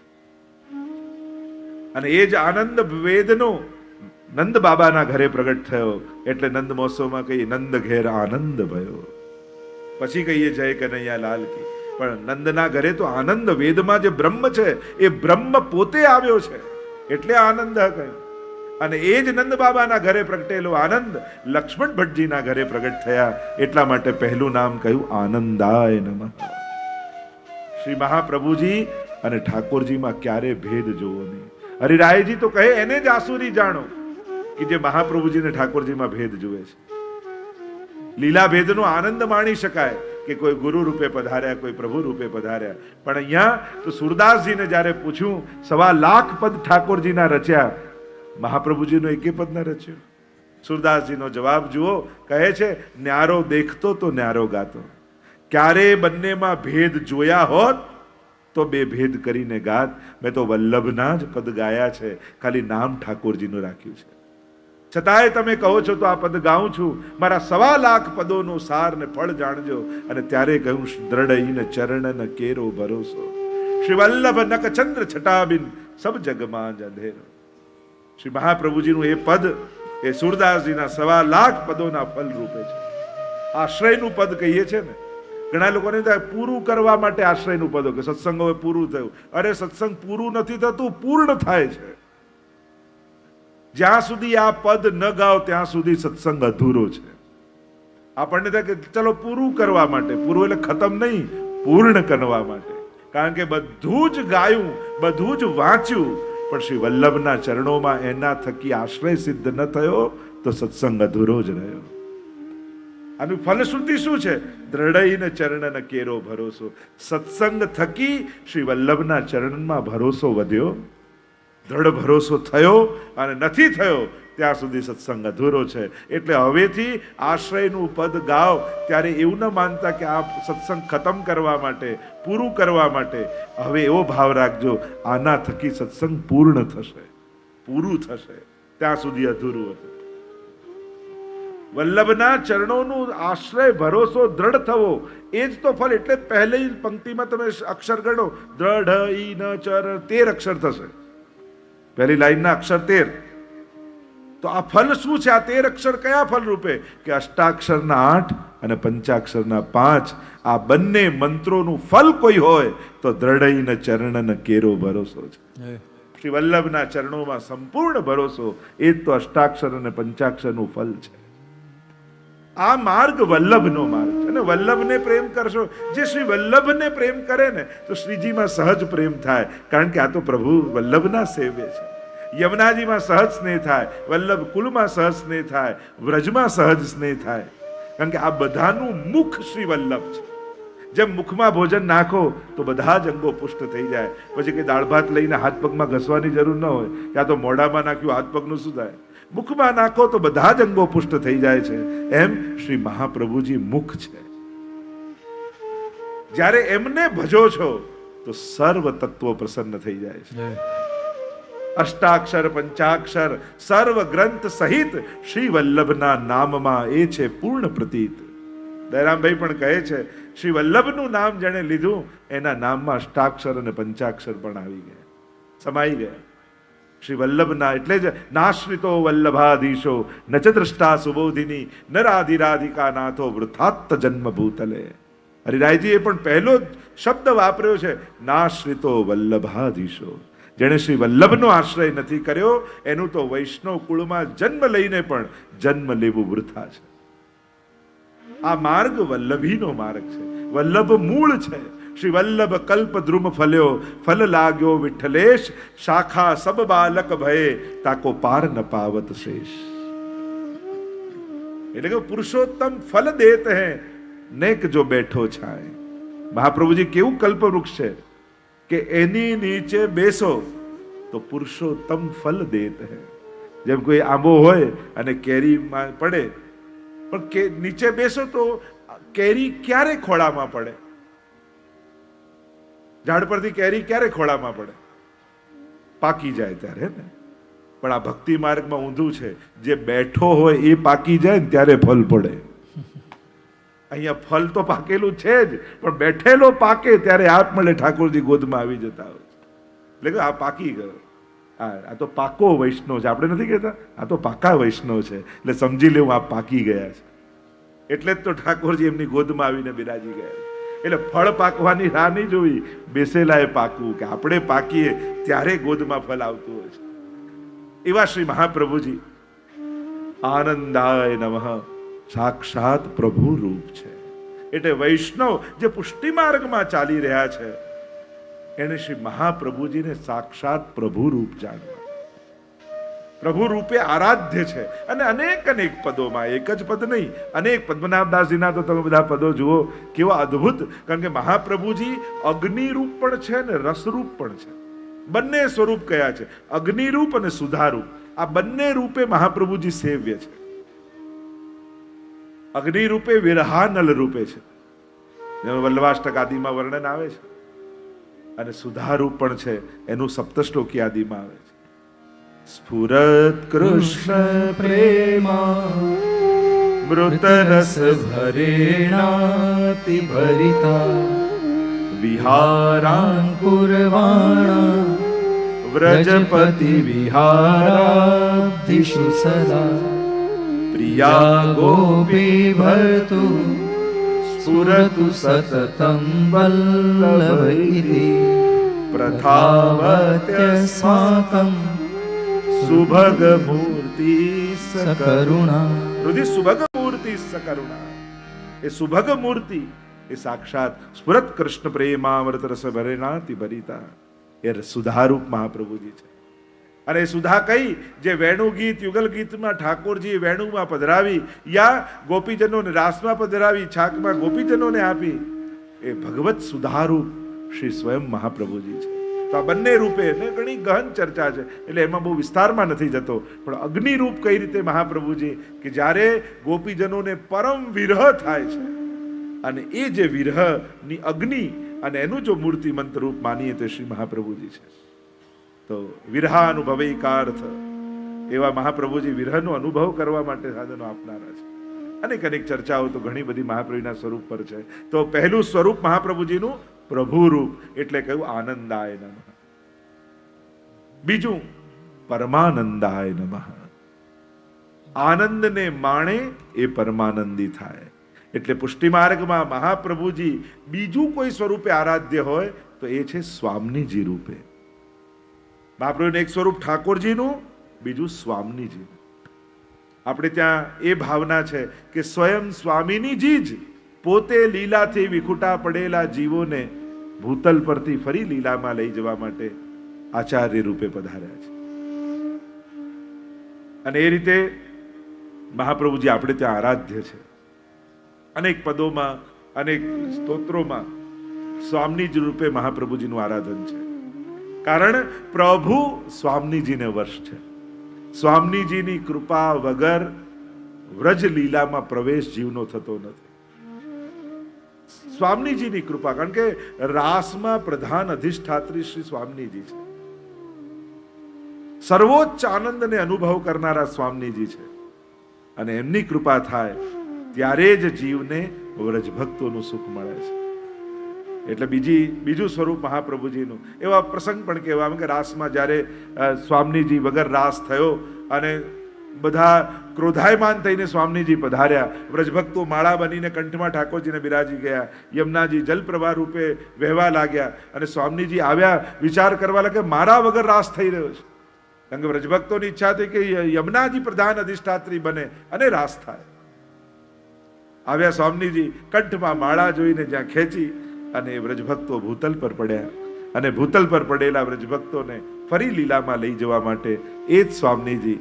અને એ જ આનંદ વેદનો નંદ બાબાના ઘરે પ્રગટ થયો. એટલે નંદ મહોત્સવમાં કહીએ નંદ ઘેર આનંદ ભયો, પછી કહીએ જય કનૈયા લાલ કી. પણ નંદના ઘરે તો આનંદ, વેદમાં જે બ્રહ્મ છે એ બ્રહ્મ પોતે આવ્યો છે એટલે આનંદ કહ્યું. અને એ જ નંદ બાબાના ઘરે પ્રગટેલો આનંદ લક્ષ્મણ ભટ્ટજીના ઘરે પ્રગટ થયા. એટલા માટે પહેલું નામ કહ્યું આનંદાય નમઃ. શ્રી મહાપ્રભુજી અને ઠાકોરજીમાં ક્યારે ભેદ જોવો નહીં. હરિરાયજી તો કહે એને જ આસુરી જાણો, કે જે મહાપ્રભુજી ને ઠાકોરજીમાં ભેદ જુએ છે. લીલા ભેદનો આનંદ માણી શકાય કે કોઈ ગુરુ રૂપે પધાર્યા, કોઈ પ્રભુ રૂપે પધાર્યા. પણ અહીંયા તો સુરદાસજીને જ્યારે પૂછ્યું, 1.25 લાખ પદ ઠાકોરજીના રચ્યા, મહાપ્રભુજીનો એકે પદ ન રચ્યો. સુરદાસજીનો જવાબ જુઓ, કહે છે, ન્યારો દેખતો તો ન્યારો ગાતો. ક્યારે બંનેમાં ભેદ જોયા હોત તો બે ભેદ કરીને ગાત. મેં તો વલ્લભના જ પદ ગાયા છે, ખાલી નામ ઠાકોરજીનું રાખ્યું છે. છતાંય તમે કહો છો તો આ પદ ગાઉં છું. મારા 1.25 લાખ પદોનું સાર ને ફળ જાણજો. અને ત્યારે કહ્યું, દ્રઢઈને ચરણ ન કેરો ભરોસો, શ્રી વલ્લભ નક ચંદ્ર છટાબિન સબ જગમાં જ અંધેરો. શ્રી મહાપ્રભુજીનું એ પદ એ સુરદાસજીના 1.25 લાખ પદોના ફલ રૂપે છે. આશ્રયનું પદ કહીએ છે ને, ઘણા લોકોને પૂરું કરવા માટે આશ્રયનું પદ કે સત્સંગ હવે પૂરું થયું. અરે સત્સંગ પૂરું નથી થતું, પૂર્ણ થાય છે. જ્યાં સુધી આ પદ ન ગાઓ ત્યાં સુધી સત્સંગ અધૂરો છે. આપણને થાય કે ચલો પૂરું કરવા માટે, પૂરું એટલે ખતમ નહીં, પૂર્ણ કરવા માટે. કારણ કે બધું જ ગાયું, બધું જ વાંચ્યું, પણ શ્રી વલ્લભના ચરણોમાં એના થકી આશ્રય સિદ્ધ ન થયો તો સત્સંગ અધૂરો જ રહ્યો. આનું ફલશ્રુતિ શું છે? દ્રઢઈને ચરણ ન કેરો ભરોસો. સત્સંગ થકી શ્રી વલ્લભના ચરણમાં ભરોસો વધ્યો, દ્રઢ ભરોસો થયો, અને નથી થયો ત્યાં સુધી સત્સંગ અધૂરો છે. એટલે હવેથી આશ્રયનું પદ ગાઓ ત્યારે એવું ન માનતા કે આ સત્સંગ ખતમ કરવા માટે, પૂરું કરવા માટે. હવે એવો ભાવ રાખજો, આના થકી સત્સંગ પૂર્ણ થશે, પૂરું થશે, ત્યાં સુધી અધૂરું હતું. વલ્લભના ચરણોનું આશ્રય ભરોસો દ્રઢ થવો, એ જ તો ફળ. એટલે પહેલી પંક્તિમાં તમે અક્ષર ગણો, દ્રઢ ઈ ન ચર, 13 અક્ષર થશે. પહેલી લાઈનના અક્ષર 13. તો આ ફલ શું છે? આ 13 અક્ષર કયા ફલ રૂપે? કે અષ્ટાક્ષરના 8 અને પંચાક્ષરના 5. આ બંને મંત્રોનું ફલ કોઈ હોય તો દ્રઢઈને ચરણ કેરો ભરોસો છે. શ્રી વલ્લભના ચરણોમાં સંપૂર્ણ ભરોસો, એ જ તો અષ્ટાક્ષર અને પંચાક્ષરનું ફલ છે. આ માર્ગ વલ્લભનો માર્ગ છે. અને વલ્લભને પ્રેમ કરશો, જે શ્રી વલ્લભને પ્રેમ કરે ને તો શ્રીજીમાં સહજ પ્રેમ થાય. કારણ કે આ તો પ્રભુ વલ્લભના સેવ્ય છે. યમુનાજીમાં સહજ સ્નેહ થાય, વલ્લભ કુલમાં સહજ સ્નેહ થાય, વ્રજમાં સહજ સ્નેહ થાય. કારણ કે આ બધાનું મુખ શ્રી વલ્લભ છે. જેમ મુખમાં ભોજન નાખો તો બધા જ અંગો પુષ્ટ થઈ જાય. પછી કે દાળ ભાત લઈને હાથ પગમાં ઘસવાની જરૂર ન હોય, ક્યાં તો મોઢામાં નાખ્યું હાથ પગનું શું થાય? મુખમાં નાખો તો બધા જ અંગો પુષ્ટ થઈ જાય છે. એમ શ્રી મહાપ્રભુજી મુખ છે. જ્યારે એમને ભજો છો તો સર્વ તત્વો પ્રસન્ન થઈ જાય છે. અષ્ટાક્ષર પંચાક્ષર સર્વ ગ્રંથ સહિત શ્રી વલ્લભના નામમાં એ છે પૂર્ણ પ્રતીત. દયારામભાઈ પણ કહે છે, શ્રી વલ્લભનું નામ જેણે લીધું એના નામમાં અષ્ટાક્ષર અને પંચાક્ષર પણ આવી ગયા, સમાઈ ગયા. શ્રી વલ્લભના એટલે જ નાશ્રિતો વલ્લભાધીશો ન ચ દ્રષ્ટા સુબોધિની નરાધિરાધિકા નાથો વૃથાત્ત જન્મ ભૂતલે. હરિરાયજીએ પણ પહેલો શબ્દ વાપર્યો છે, નાશ્રિતો વલ્લભાધીશો. જેણે શ્રી વલ્લભનો આશ્રય નથી કર્યો એનું તો વૈષ્ણવ કુળમાં જન્મ લઈને પણ જન્મ લેવું વૃથા છે. આ માર્ગ વલ્લભીનો માર્ગ છે, વલ્લભ મૂળ છે. શ્રી વલ્લભ કલ્પ દ્રુમ ફલ્યો, ફલ લાગ્યો વિઠ્ઠલેશ, શાખા સબ બાલક ભયે, તાકો પાર ન પાવત શેષ. એટલે કે પુરુષોત્તમ ફલ દેત હૈ, નેક જો બેઠો છાય. મહાપ્રભુજી કેવું કલ્પ વૃક્ષ છે કે એની નીચે બેસો તો પુરુષોત્તમ ફલ દેત હૈ. જેમ કોઈ આંબો હોય અને કેરીમાં પડે, પણ નીચે બેસો તો કેરી ક્યારે ખોળામાં પડે? ઝાડ પરથી કેરી ક્યારે ખોળામાં પડે? પાકી જાય ત્યારે ને. પણ આ ભક્તિ માર્ગમાં ઊંધું છે, જે બેઠો હોય એ પાકી જાય ને ત્યારે ફલ પડે. અહીંયા ફલ તો પાકેલું છે જ, પણ બેઠેલો પાકે ત્યારે આપમળે ઠાકોરજી ગોદમાં આવી જતા હોય. એટલે કે આ પાકી ગયો, આ તો પાકો વૈષ્ણવ છે. આપણે નથી કહેતા આ તો પાકા વૈષ્ણવ છે, એટલે સમજી લેવું આ પાકી ગયા છે. એટલે જ તો ઠાકોરજી એમની ગોદમાં આવીને બિરાજી ગયા. એટલે ફળ પાકવાની રાહ નહીં જોવી, બેસેલા એ પાકવું, કે આપણે પાકીએ ત્યારે ગોદમાં ફળ આવતું હોય છે. એવા શ્રી મહાપ્રભુજી આનંદાય નમઃ સાક્ષાત પ્રભુ રૂપ છે. એટલે વૈષ્ણવ જે પુષ્ટિ માર્ગમાં ચાલી રહ્યા છે એને શ્રી મહાપ્રભુજીને સાક્ષાત પ્રભુ રૂપ જાણવા. પ્રભુ રૂપે આરાધ્ય છે. અને અનેક અનેક પદોમાં, એક જ પદ નહીં, અનેક પદ્મનાભદાસજીના તો તમે બધા પદો જુઓ કેવા અદ્ભુત. કારણ કે મહાપ્રભુજી અગ્નિરૂપ પણ છે ને રસરૂપ પણ છે. બંને સ્વરૂપ કયા છે, અગ્નિરૂપ અને સુધારૂપ. આ બંને રૂપે મહાપ્રભુજી સેવ્ય છે. અગ્નિ રૂપે વિરહાનલ રૂપે છે, જેનું વલ્લભાષ્ટક આદિમાં વર્ણન આવે છે. અને સુધારૂપ પણ છે, એનું સપ્તશ્લોકી આદિમાં આવે છે. સ્ફુરત કૃષ્ણ પ્રેમા મૃત રસ ભરેણાતિ ભરિતા વિહારાંકુરવાણા વ્રજપતિ વિહારાબ્ધિષુ સદા પ્રિયા ગોપી ભરતુ સ્ફુરતુ સતતં વલ્લભ ઇતિ પ્રથાવત્યસ્માકં સુભગ મૂર્તિ સકરુણા. રુધિ સુભગ મૂર્તિ સકરુણા. એ સુભગ મૂર્તિ એ સાક્ષાત સ્ફુરત કૃષ્ણ પ્રેમામૃત રસ ભરેણાતિ ભરિતા એ સુધારૂપ મહાપ્રભુજી છે. અને એ સુધા કઈ, જે વેણુ ગીત યુગલ ગીતમાં ઠાકોરજી વેણુમાં પધરાવી, યા ગોપીજનોને રાસમાં પધરાવી, છાકમાં ગોપીજનોને આપી, એ ભગવત સુધારૂપ શ્રી સ્વયં મહાપ્રભુજી છે. તો આ બંને રૂપે ઘણી ગહન ચર્ચા છે, એટલે એમાં બહુ વિસ્તારમાં નથી જતો. પણ અગ્નિ રૂપ કઈ રીતે મહાપ્રભુજી, કે જ્યારે ગોપીજનોને પરમ વિરહ થાય છે, અને એ જે વિરહની અગ્નિ અને એનું જો મૂર્તિમંત રૂપ માનીએ તો શ્રી મહાપ્રભુજી છે. તો વિરહાનુભવૈકાર્થ એવા મહાપ્રભુજી વિરહનો અનુભવ કરવા માટે સાધનો આપનારા છે. અનેક અનેક ચર્ચાઓ તો ઘણી બધી મહાપ્રભુના સ્વરૂપ પર છે. તો પહેલું સ્વરૂપ મહાપ્રભુજીનું પ્રભુ રૂપ, એટલે કહ્યું આનંદાય નમઃ. બીજું પરમાનંદાય નમઃ. આનંદને માણે એ પરમાનંદી થાય. એટલે પુષ્ટિ માર્ગમાં મહાપ્રભુજી બીજું કોઈ સ્વરૂપે આરાધ્ય હોય તો એ છે સ્વામીજી રૂપે. મહાપ્રભુનું એક સ્વરૂપ ઠાકોરજીનું, બીજું સ્વામીજીનું. આપણે ત્યાં એ ભાવના છે કે સ્વયં સ્વામિનીજી જ પોતે લીલાથી વિખુટા પડેલા જીવોને ભૂતલ પરથી ફરી લીલામાં લઈ જવા માટે આચાર્ય રૂપે પધાર્યા છે. અને એ રીતે મહાપ્રભુજી આપણે ત્યાં આરાધ્ય છે. અનેક પદોમાં, અનેક સ્તોત્રોમાં સ્વામીજી રૂપે મહાપ્રભુજીનું આરાધન છે. કારણ પ્રભુ સ્વામીજીને વર્ષ છે. સ્વામીજીની કૃપા વગર વ્રજ લીલામાં પ્રવેશ જીવનો થતો નથી. સ્વામીજીની કૃપા, કારણ કે રાસમાં પ્રધાન અધિષ્ઠાત્રી શ્રી સ્વામીજી છે. સર્વોચ્ચ આનંદને અનુભવ કરનારા સ્વામીજી છે. અને એમની કૃપા થાય ત્યારે જ જીવને વ્રજ ભક્તોનું સુખ મળે છે. એટલે બીજું સ્વરૂપ મહાપ્રભુજીનું. એવા પ્રસંગ પણ કહેવામાં કે રાસમાં જ્યારે સ્વામીજી વગર રાસ થયો અને બધા ક્રોધાયમાન થઈને સ્વામીજી પધાર્યા, વ્રજભક્તો માળા બનીને કંઠમાં ઠાકોરજીને બિરાજી ગયા, યમુનાજી જલપ્રવાહ રૂપે વહેવા લાગ્યા, અને સ્વામીજી આવ્યા, વિચાર કરવા લાગ્યા મારા વગર રાસ થઈ રહ્યો છે. કારણ કે વ્રજભક્તોની ઈચ્છા હતી કે યમુનાજી પ્રધાન અધિષ્ઠાત્રી બને અને રાસ થાય. આવ્યા સ્વામીજી, કંઠમાં માળા જોઈને જ્યાં ખેંચી અને વ્રજભક્તો ભૂતલ પર પડ્યા, અને ભૂતલ પર પડેલા વ્રજભક્તોને ફરી લીલામાં લઈ જવા માટે એ જ સ્વામીજી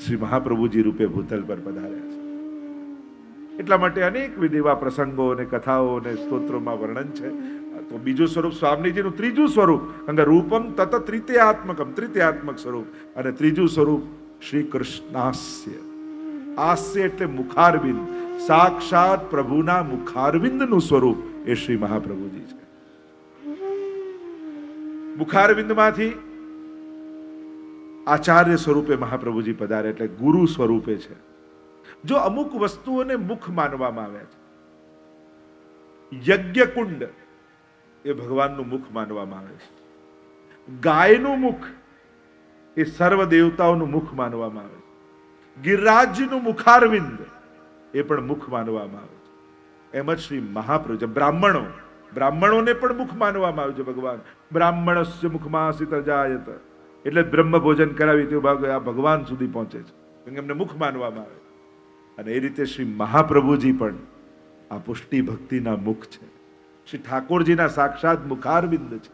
શ્રી મહાપ્રભુજી રૂપે ભૂતલ પર પધાર્યા છે. એટલા માટે અનેકવિધ એવા પ્રસંગો અને કથાઓ અને સ્તોત્રોમાં વર્ણન છે. તો બીજું સ્વરૂપ સ્વામીજીનું, ત્રીજું સ્વરૂપ રૂપમ તત તૃતીયાત્મકમ, તૃતીયાત્મક સ્વરૂપ. અને ત્રીજું સ્વરૂપ શ્રી કૃષ્ણાસ્ય. આસ્ય એટલે મુખારવિંદ, સાક્ષાત પ્રભુના મુખારવિંદનું સ્વરૂપ એ શ્રી મહાપ્રભુજી છે. મુખારવિંદમાંથી આચાર્ય સ્વરૂપે મહાપ્રભુજી પધારે, એટલે ગુરુ સ્વરૂપે છે. જો અમુક વસ્તુઓને મુખ માનવામાં આવ્યા છે, યજ્ઞકુંડ એ ભગવાનનું મુખ માનવામાં આવે છે. ગાયનું મુખ એ સર્વ દેવતાઓનું મુખ માનવામાં આવે છે. ગિરિરાજનું મુખારવિંદ એ પણ મુખ માનવામાં આવે છે. એમ જ શ્રી મહાપ્રભુ, બ્રાહ્મણોને પણ મુખ માનવામાં આવ્યું છે. ભગવાન બ્રાહ્મણસ્ય મુખમાસિત જાયત, એટલે બ્રહ્મ ભોજન કરાવી તે ભગવાન સુધી પહોંચે છે, એમને મુખ માનવામાં આવે. અને એ રીતે શ્રી મહાપ્રભુજી પણ આ પુષ્ટિ ભક્તિના મુખ છે. શ્રી ઠાકોરજીના સાક્ષાત મુખારવિંદ છે,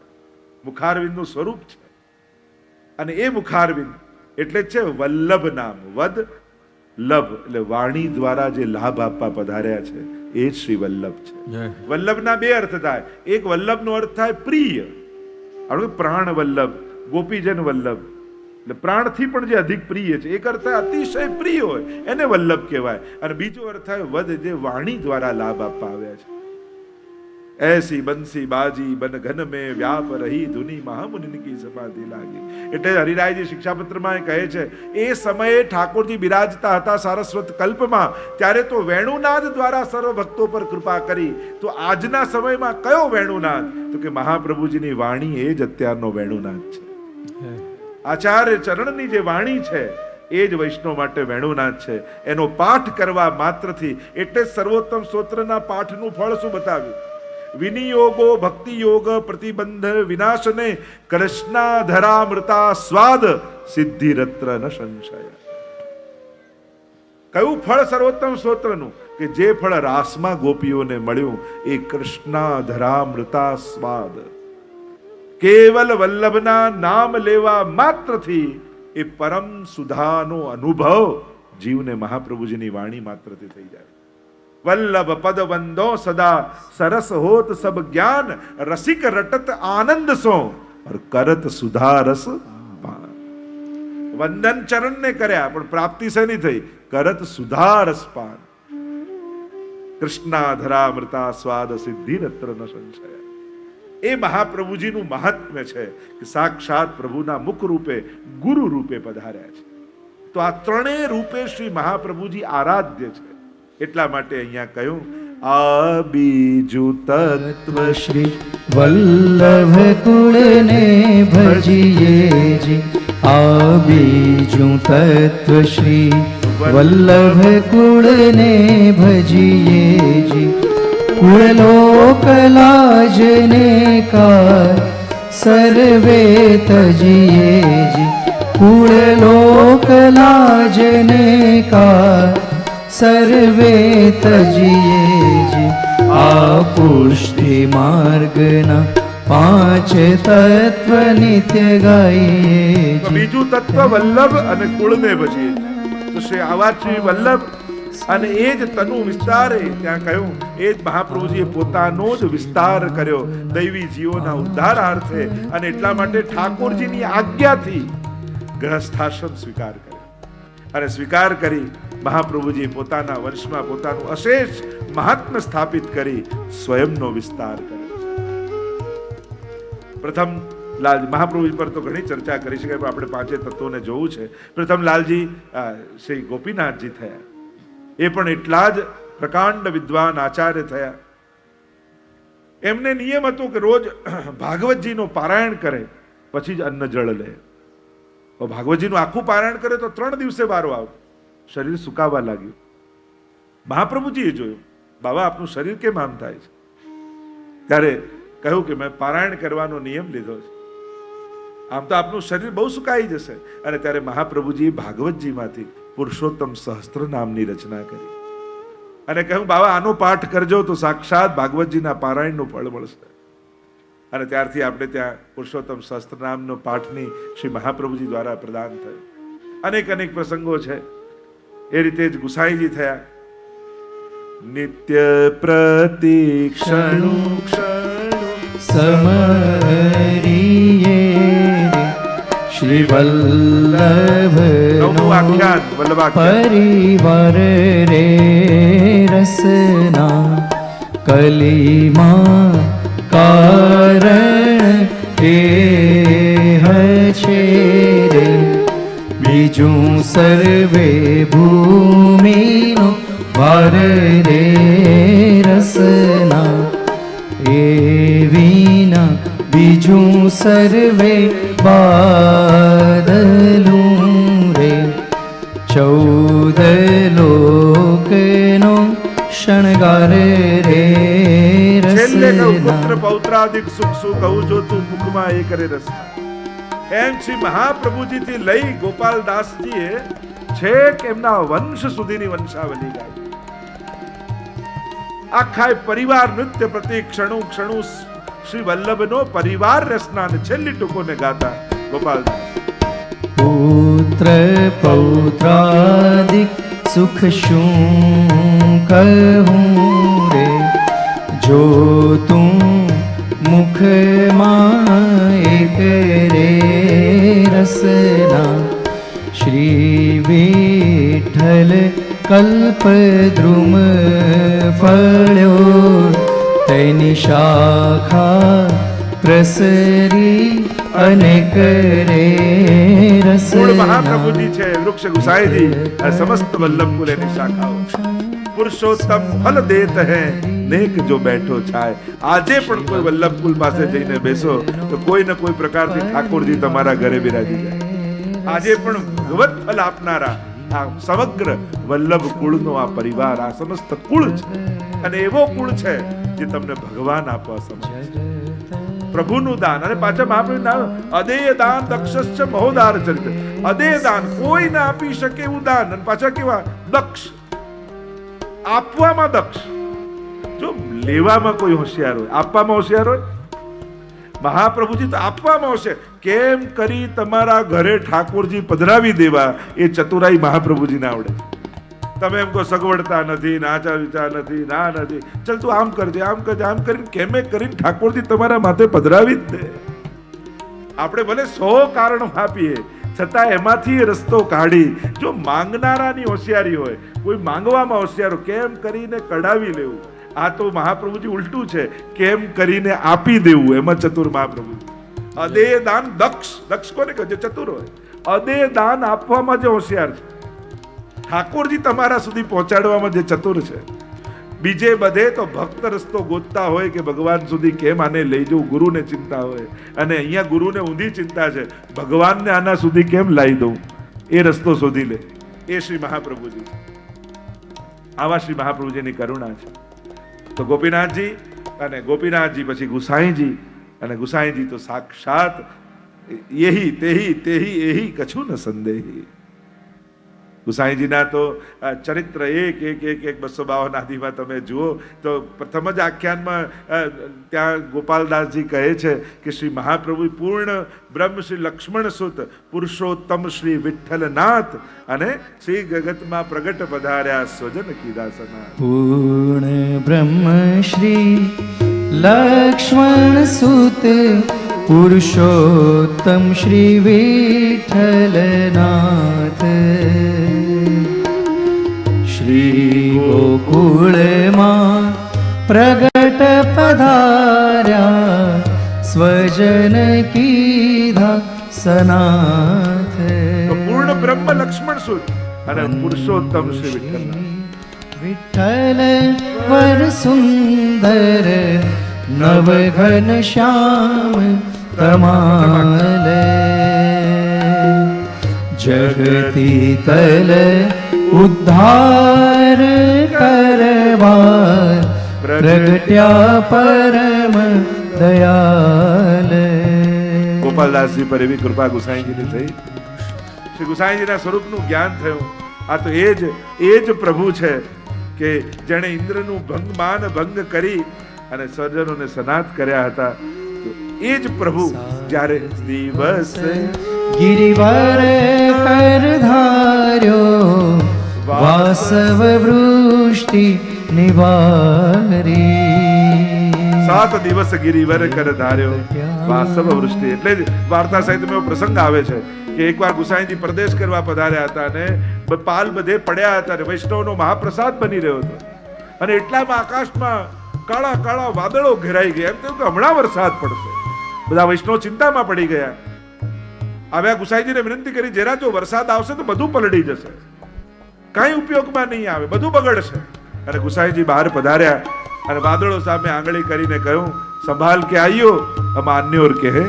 મુખારવિંદનું સ્વરૂપ છે. અને એ મુખારવિંદ એટલે જ છે વલ્લભ નામ. વદ લભ એટલે વાણી દ્વારા જે લાભ આપવા પધાર્યા છે એ જ શ્રી વલ્લભ છે. વલ્લભના બે અર્થ થાય. એક વલ્લભનો અર્થ થાય પ્રિય, આપણે પ્રાણ વલ્લભ, ગોપીજન વલ્લભ, એટલે પ્રાણથી પણ જે અધિક પ્રિય છે. એક અર્થ થાય અતિશય પ્રિય હોય એને વલ્લભ કહેવાય. અને બીજો અર્થ થાય વદ, જે વાણી દ્વારા લાભ આપવા આવ્યા છે. ऐसी बंसी बाजी बन घन में व्याप रही धुनी महामुनि की समाधि लागी. એટલે હરિરાયજી શિક્ષાપત્રમાં કહે છે એ સમયે ઠાકોરજી બિરાજતા હતા સારસ્વત કલ્પમાં, ત્યારે તો વેણુનાદ દ્વારા સર્વ ભક્તો પર કૃપા કરી. તો આજના સમયમાં કયો વેણુનાદ? તો કે મહાપ્રભુજીની વાણી એ જ અત્યારનો વેણુનાદ છે. આચાર્ય ચરણની જે વાણી છે એ જ વૈષ્ણવ માટે વેણુનાદ છે. એનો પાઠ કરવા માત્રથી, એટલે જ સર્વોત્તમ સ્તોત્રના પાઠનું ફળ શું બતાવ્યું? વિનિયોગો ભક્તિ યોગ પ્રતિબંધ વિનાશને કૃષ્ણાધરામૃતા સ્વાદ સિદ્ધિરત્ર ન સંશય. કયું ફળ સર્વોત્તમ સ્તોત્રનું? કે જે ફળ રાસમાં ગોપીઓને મળ્યું એ કૃષ્ણાધરામૃતા સ્વાદ. કેવલ વલ્લભના નામ લેવા માત્રથી એ પરમ સુધાનો અનુભવ જીવને મહાપ્રભુજીની વાણી માત્રથી થઈ જાય. वल्लभ पद वंदो सदा सरस होत सब ज्ञान रसिक रटत आनंद सो और करत सुधा रस पान. वंदन चरण ने કર્યા પણ પ્રાપ્તિ શેની થઈ? કરત સુધા રસ પાન. કૃષ્ણાધરામૃતા સ્વાદ સિદ્ધિ રત્ર ન સંશય. એ મહાપ્રભુજીનું મહાત્મ્ય છે કે સાક્ષાત પ્રભુના મુખ રૂપે ગુરુ રૂપે પધાર્યા છે. તો આ ત્રણેય રૂપે શ્રી મહાપ્રભુજી આરાધ્ય છે. એટલા માટે અહીંયા કહ્યું આ બીજું તત્વ શ્રી વલ્લભ કુળને ભજીએ જી. આ બીજું તત્વ શ્રી વલ્લભ કુળને ભજીએ જી. કુળલોક લાજને કાર સર્વે તજીએ જી. કુળલોક લાજને કાર સર્વે તજીએ જી. આ પુષ્ટિ માર્ગના પાંચ તત્વ નિત્ય ગાઈએ જી. બીજું તત્વ વલ્લભ અને કુળને ભજીએ. તો શ્રી આવા શ્રી વલ્લભ અને એ જ તનુ વિસ્તારે ત્યાં કહ્યું એ જ મહાપ્રભુજીએ પોતાનો જ વિસ્તાર કર્યો દૈવી જીવોના ઉદ્ધારાર્થે. અને એટલા માટે ઠાકોરજીની આજ્ઞાથી ગ્રહસ્થાશ્રમ સ્વીકાર કર્યો. અને સ્વીકાર કરી મહાપ્રભુજી પોતાના વંશમાં પોતાનું અશેષ મહાત્મ્ય સ્થાપિત કરી સ્વયંનો વિસ્તાર કર્યો. પ્રથમ લાલજી મહાપ્રભુજી પર તો ઘણી ચર્ચા કરી શકાય, પણ આપણે પાંચે તત્વોને જોવું છે. પ્રથમ લાલજી શ્રી ગોપીનાથજી થયા. એ પણ એટલા જ પ્રકાંડ વિદ્વાન આચાર્ય થયા. એમને નિયમ હતો કે રોજ ભાગવતજીનો પારાયણ કરે પછી જ અન્ન જળ લે. ભાગવતજીનું આખું પારાયણ કરે તો 3 દિવસે વારો આવતો. શરીર સુકાવા લાગ્યું. મહાપ્રભુજીએ જોયું બાબા આપનું શરીર કેમ આમ થાય છે? ત્યારે કહ્યું કે મેં પારાયણ કરવાનો નિયમ લીધો છે, આમ તો આપનું શરીર બહુ સુકાઈ જશે. અને ત્યારે મહાપ્રભુજીએ ભાગવતજીમાંથી પુરુષોત્તમ સહસ્ત્ર નામની રચના કરી અને કહ્યું બાબા આનો પાઠ કરજો તો સાક્ષાત ભાગવતજીના પારાયણનું ફળ મળશે. અને ત્યારથી આપણે ત્યાં પુરુષોત્તમ સહસ્ત્ર નામનો પાઠની શ્રી મહાપ્રભુજી દ્વારા પ્રદાન થયો. અનેક અનેક પ્રસંગો છે. એ રીતે જ ગુસાઈજી થયા. નિત્ય પ્રતિક્ષણુ સમરીએ શ્રી વલ્લભ આખ્યાન વલ્લભાખ્યાન. પરિવાર રે રસના કલીમાં કારણ એ છે રે. બીજું સર્વે ભૂમિનો ભાર રે રસના એ વિના બીજું સર્વે બાદલું રે. 14 લોકનો શણગાર રે છેલ્લે કહું પુત્ર રસના. પૌત્રાદિક સુખ સુખ કહું જો તું મુખમાં એ કરે રસના. એમ શ્રી મહાપ્રભુજીથી લઈ ગોપાલદાસજીએ છેક એમના વંશ સુધીની વંશાવલી ગાઈ. આખા પરિવાર નૃત્ય પ્રતિ ક્ષણુ ક્ષણુ શ્રી વલ્લભનો પરિવાર રસના અને છેલ્લી ટૂંકોને ગાતા ગોપાલદાસ. પુત્ર પુત્ર પૌત્રાદિક સુખ શું કહું રે, જો તું મુખમાં એક રે રસના, શ્રી વિઠ્ઠલ કલ્પદ્રુમ ફળ્યો, તેની શાખા પ્રસરી અનેક રે મૂળ રસના. મહાપ્રભુજી છે, વૃક્ષ ગુસાઈજી, આ સમસ્ત વલ્લભકુલ એની શાખાઓ. પુરુષોત્તમ ફલ દેત હૈ નેક જો બેઠો છાય. આજે પણ કોઈ વલ્લભકુલ પાસે જઈને બેસો તો કોઈ ને કોઈ પ્રકારથી ઠાકોરજી તમારા ઘરે બિરાજી જાય. આજે પણ ભગવત ફલ આપનારા આ સમગ્ર વલ્લભ કુળનો આ પરિવાર, આ સમસ્ત કુળ છે, અને એવો કુળ છે જે તમને ભગવાન આપવા સમર્થ છે. પ્રભુનું દાન, અને પાછા મહાપ્રભુ નામ અદેય દાન દક્ષશ્ચ મહોદાર ચરિત. અદેય દાન, કોઈ ના આપી શકે એવું દાન, અને પાછા કેવા દક્ષ, આપવામાં દક્ષ. જો લેવામાં કોઈ હોશિયાર હોય, આપવામાં હોશિયાર હોય. મહાપ્રભુજી તો આપવામાં હોશિયાર. કેમ કરી તમારા ઘરે ઠાકોરજી પધરાવી દેવા એ ચતુરાઈ મહાપ્રભુજીને આવડે. તમે એમ કહો સગવડતા નથી, નાચા વિચાર નથી, ના નથી, ચલ તું આમ કરજે, આમ કરજે, આમ કરીને કેમે કરીને ઠાકોરજી તમારા માથે પધરાવી જ દે. આપણે ભલે 100 કારણ આપીએ છતાં એમાંથી રસ્તો કાઢી, જો માંગનારાની હોશિયારી હોય, કોઈ માંગવામાં હોશિયાર હોય, કેમ કરીને કઢાવી લેવું. આ તો મહાપ્રભુજી ઉલટું છે, કેમ કરીને આપી દેવું, એમાં ચતુર મહાપ્રભુ. અદેય દાન દક્ષ, દક્ષ કોને કહે? જે ચતુર હોય. અદેય દાન આપવામાં જે હોશિયાર છે, ઠાકોરજી તમારા સુધી પહોંચાડવામાં જે ચતુર છે. બીજે બધે તો ભક્ત રસ્તો ગોતતા હોય કે ભગવાન સુધી કેમ આને લઈ જવું, ગુરુને ચિંતા હોય, અને અહીંયા ગુરુને ઊંધી ચિંતા છે, ભગવાનને આના સુધી કેમ લાવી દઉં, એ રસ્તો શોધી લે. એ શ્રી મહાપ્રભુજી છે. આવા શ્રી મહાપ્રભુજીની કરુણા છે. તો ગોપીનાથજી, અને ગોપીનાથજી પછી ગુસાઈજી, અને ગુસાઈજી તો સાક્ષાત યેહી તેહી તેહી એહી કછું ન સંદેહી. ગુસાઈજીના તો ચરિત્ર એક 252 આદિમાં તમે જુઓ તો પ્રથમ જ આખ્યાનમાં ત્યાં ગોપાલદાસજી કહે છે કે શ્રી મહાપ્રભુ પૂર્ણ બ્રહ્મ શ્રી લક્ષ્મણ સુત પુરુષોત્તમ શ્રી વિઠ્ઠલનાથ અને શ્રી જગતમાં પ્રગટ પધાર્યા સ્વજન કીધા સના. પૂર્ણ બ્રહ્મ શ્રી લક્ષ્મણ સુત પુરુષોત્તમ શ્રી વિઠ્ઠલનાથ, શ્રી ગોકુળમાં પ્રગટ પધાર્યા સ્વજન કીધા સનાથ. પૂર્ણ બ્રહ્મ લક્ષ્મણ સુત અને પુરુષોત્તમ શ્રી વિઠ્ઠલનાથ. વિઠ્ઠલ વર સુંદર નવ ઘન શ્યામ તમાલ, જગતી તલ ઉદ્ધાર કરવા પ્રગટ્યા પરમ દયાલ. ગોપાલદાસજી પર એવી કૃપા ગુસાઈજીની થઈ, શ્રી ગુસાઈજીના સ્વરૂપનું જ્ઞાન થયું. આ તો એ જ પ્રભુ છે કે જેણે ઇન્દ્રનું માન ભંગ કરી અને સર્જનોને સનાથ કર્યા હતા. તો એ જ પ્રભુ જ્યારે દિવસ ગિરિવર પર ધાર્યો વાસવ વૃષ્ટિ નિવારી. 7 દિવસ ગિરિવર કર ધાર્યો વાસવ વૃષ્ટિ. એટલે જ વાર્તા સાહિત્યમાં એવો પ્રસંગ આવે છે કે એકવાર ગુસાઈજી પ્રદેશ કરવા પધાર્યા હતા અને પાલ બધે પડ્યા હતા અને વૈષ્ણવનો મહાપ્રસાદ બની રહ્યો હતો, અને એટલામાં આકાશમાં કાળા કાળા વાદળો ઘેરાઈ ગયા. એમ થયું કે હમણાં વરસાદ પડશે. બધા વૈષ્ણવ ચિંતામાં પડી ગયા. આવ્યા ગુસાઈજીને વિનંતી કરી, જરા જો વરસાદ આવશે તો બધું પલળી જશે, કાંઈ ઉપયોગમાં નહીં આવે, બધું બગડશે. અને ગુસાઈજી બહાર પધાર્યા અને વાદળો સામે આંગળી કરીને કહ્યું, સંભાલ કે આયો હમ આન્યોર કે હે.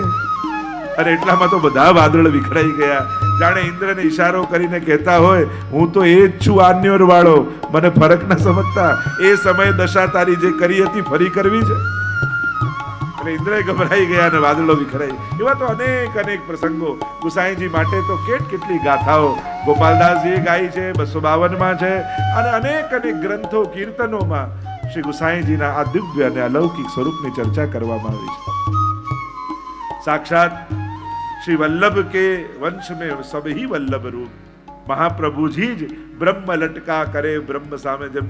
અને એટલામાં તો બધા વાદળ વિખરાઈ ગયા, જાણે ઇન્દ્રને ઈશારો કરીને કહેતા હોય, હું તો એ જ છું આન્યોર વાળો, મને ફરક ન સમજતા. એ સમયે દશા તારી જે કરી હતી ફરી કરવી છે. એટલે ઇન્દ્રએ ગભરાઈ ગયા અને વાદળો વિખરાઈ. એવા તો અનેક પ્રસંગો ગુસાઈજી માટે તો કેટલી ગાથાઓ ગોપાલદાસજીએ ગાઈ છે, 252માં છે, અને અનેક ગ્રંથો કીર્તનોમાં શ્રી ગુસાઈજીના આ દિવ્ય અને અલૌકિક સ્વરૂપની ચર્ચા કરવામાં આવી છે. સાક્ષાત श्री वल्लभ के वंश में सब ही वल्लभ रूप। મહાપ્રભુજી જ બ્રહ્મ લટકા કરે બ્રહ્મ સામે, જેમ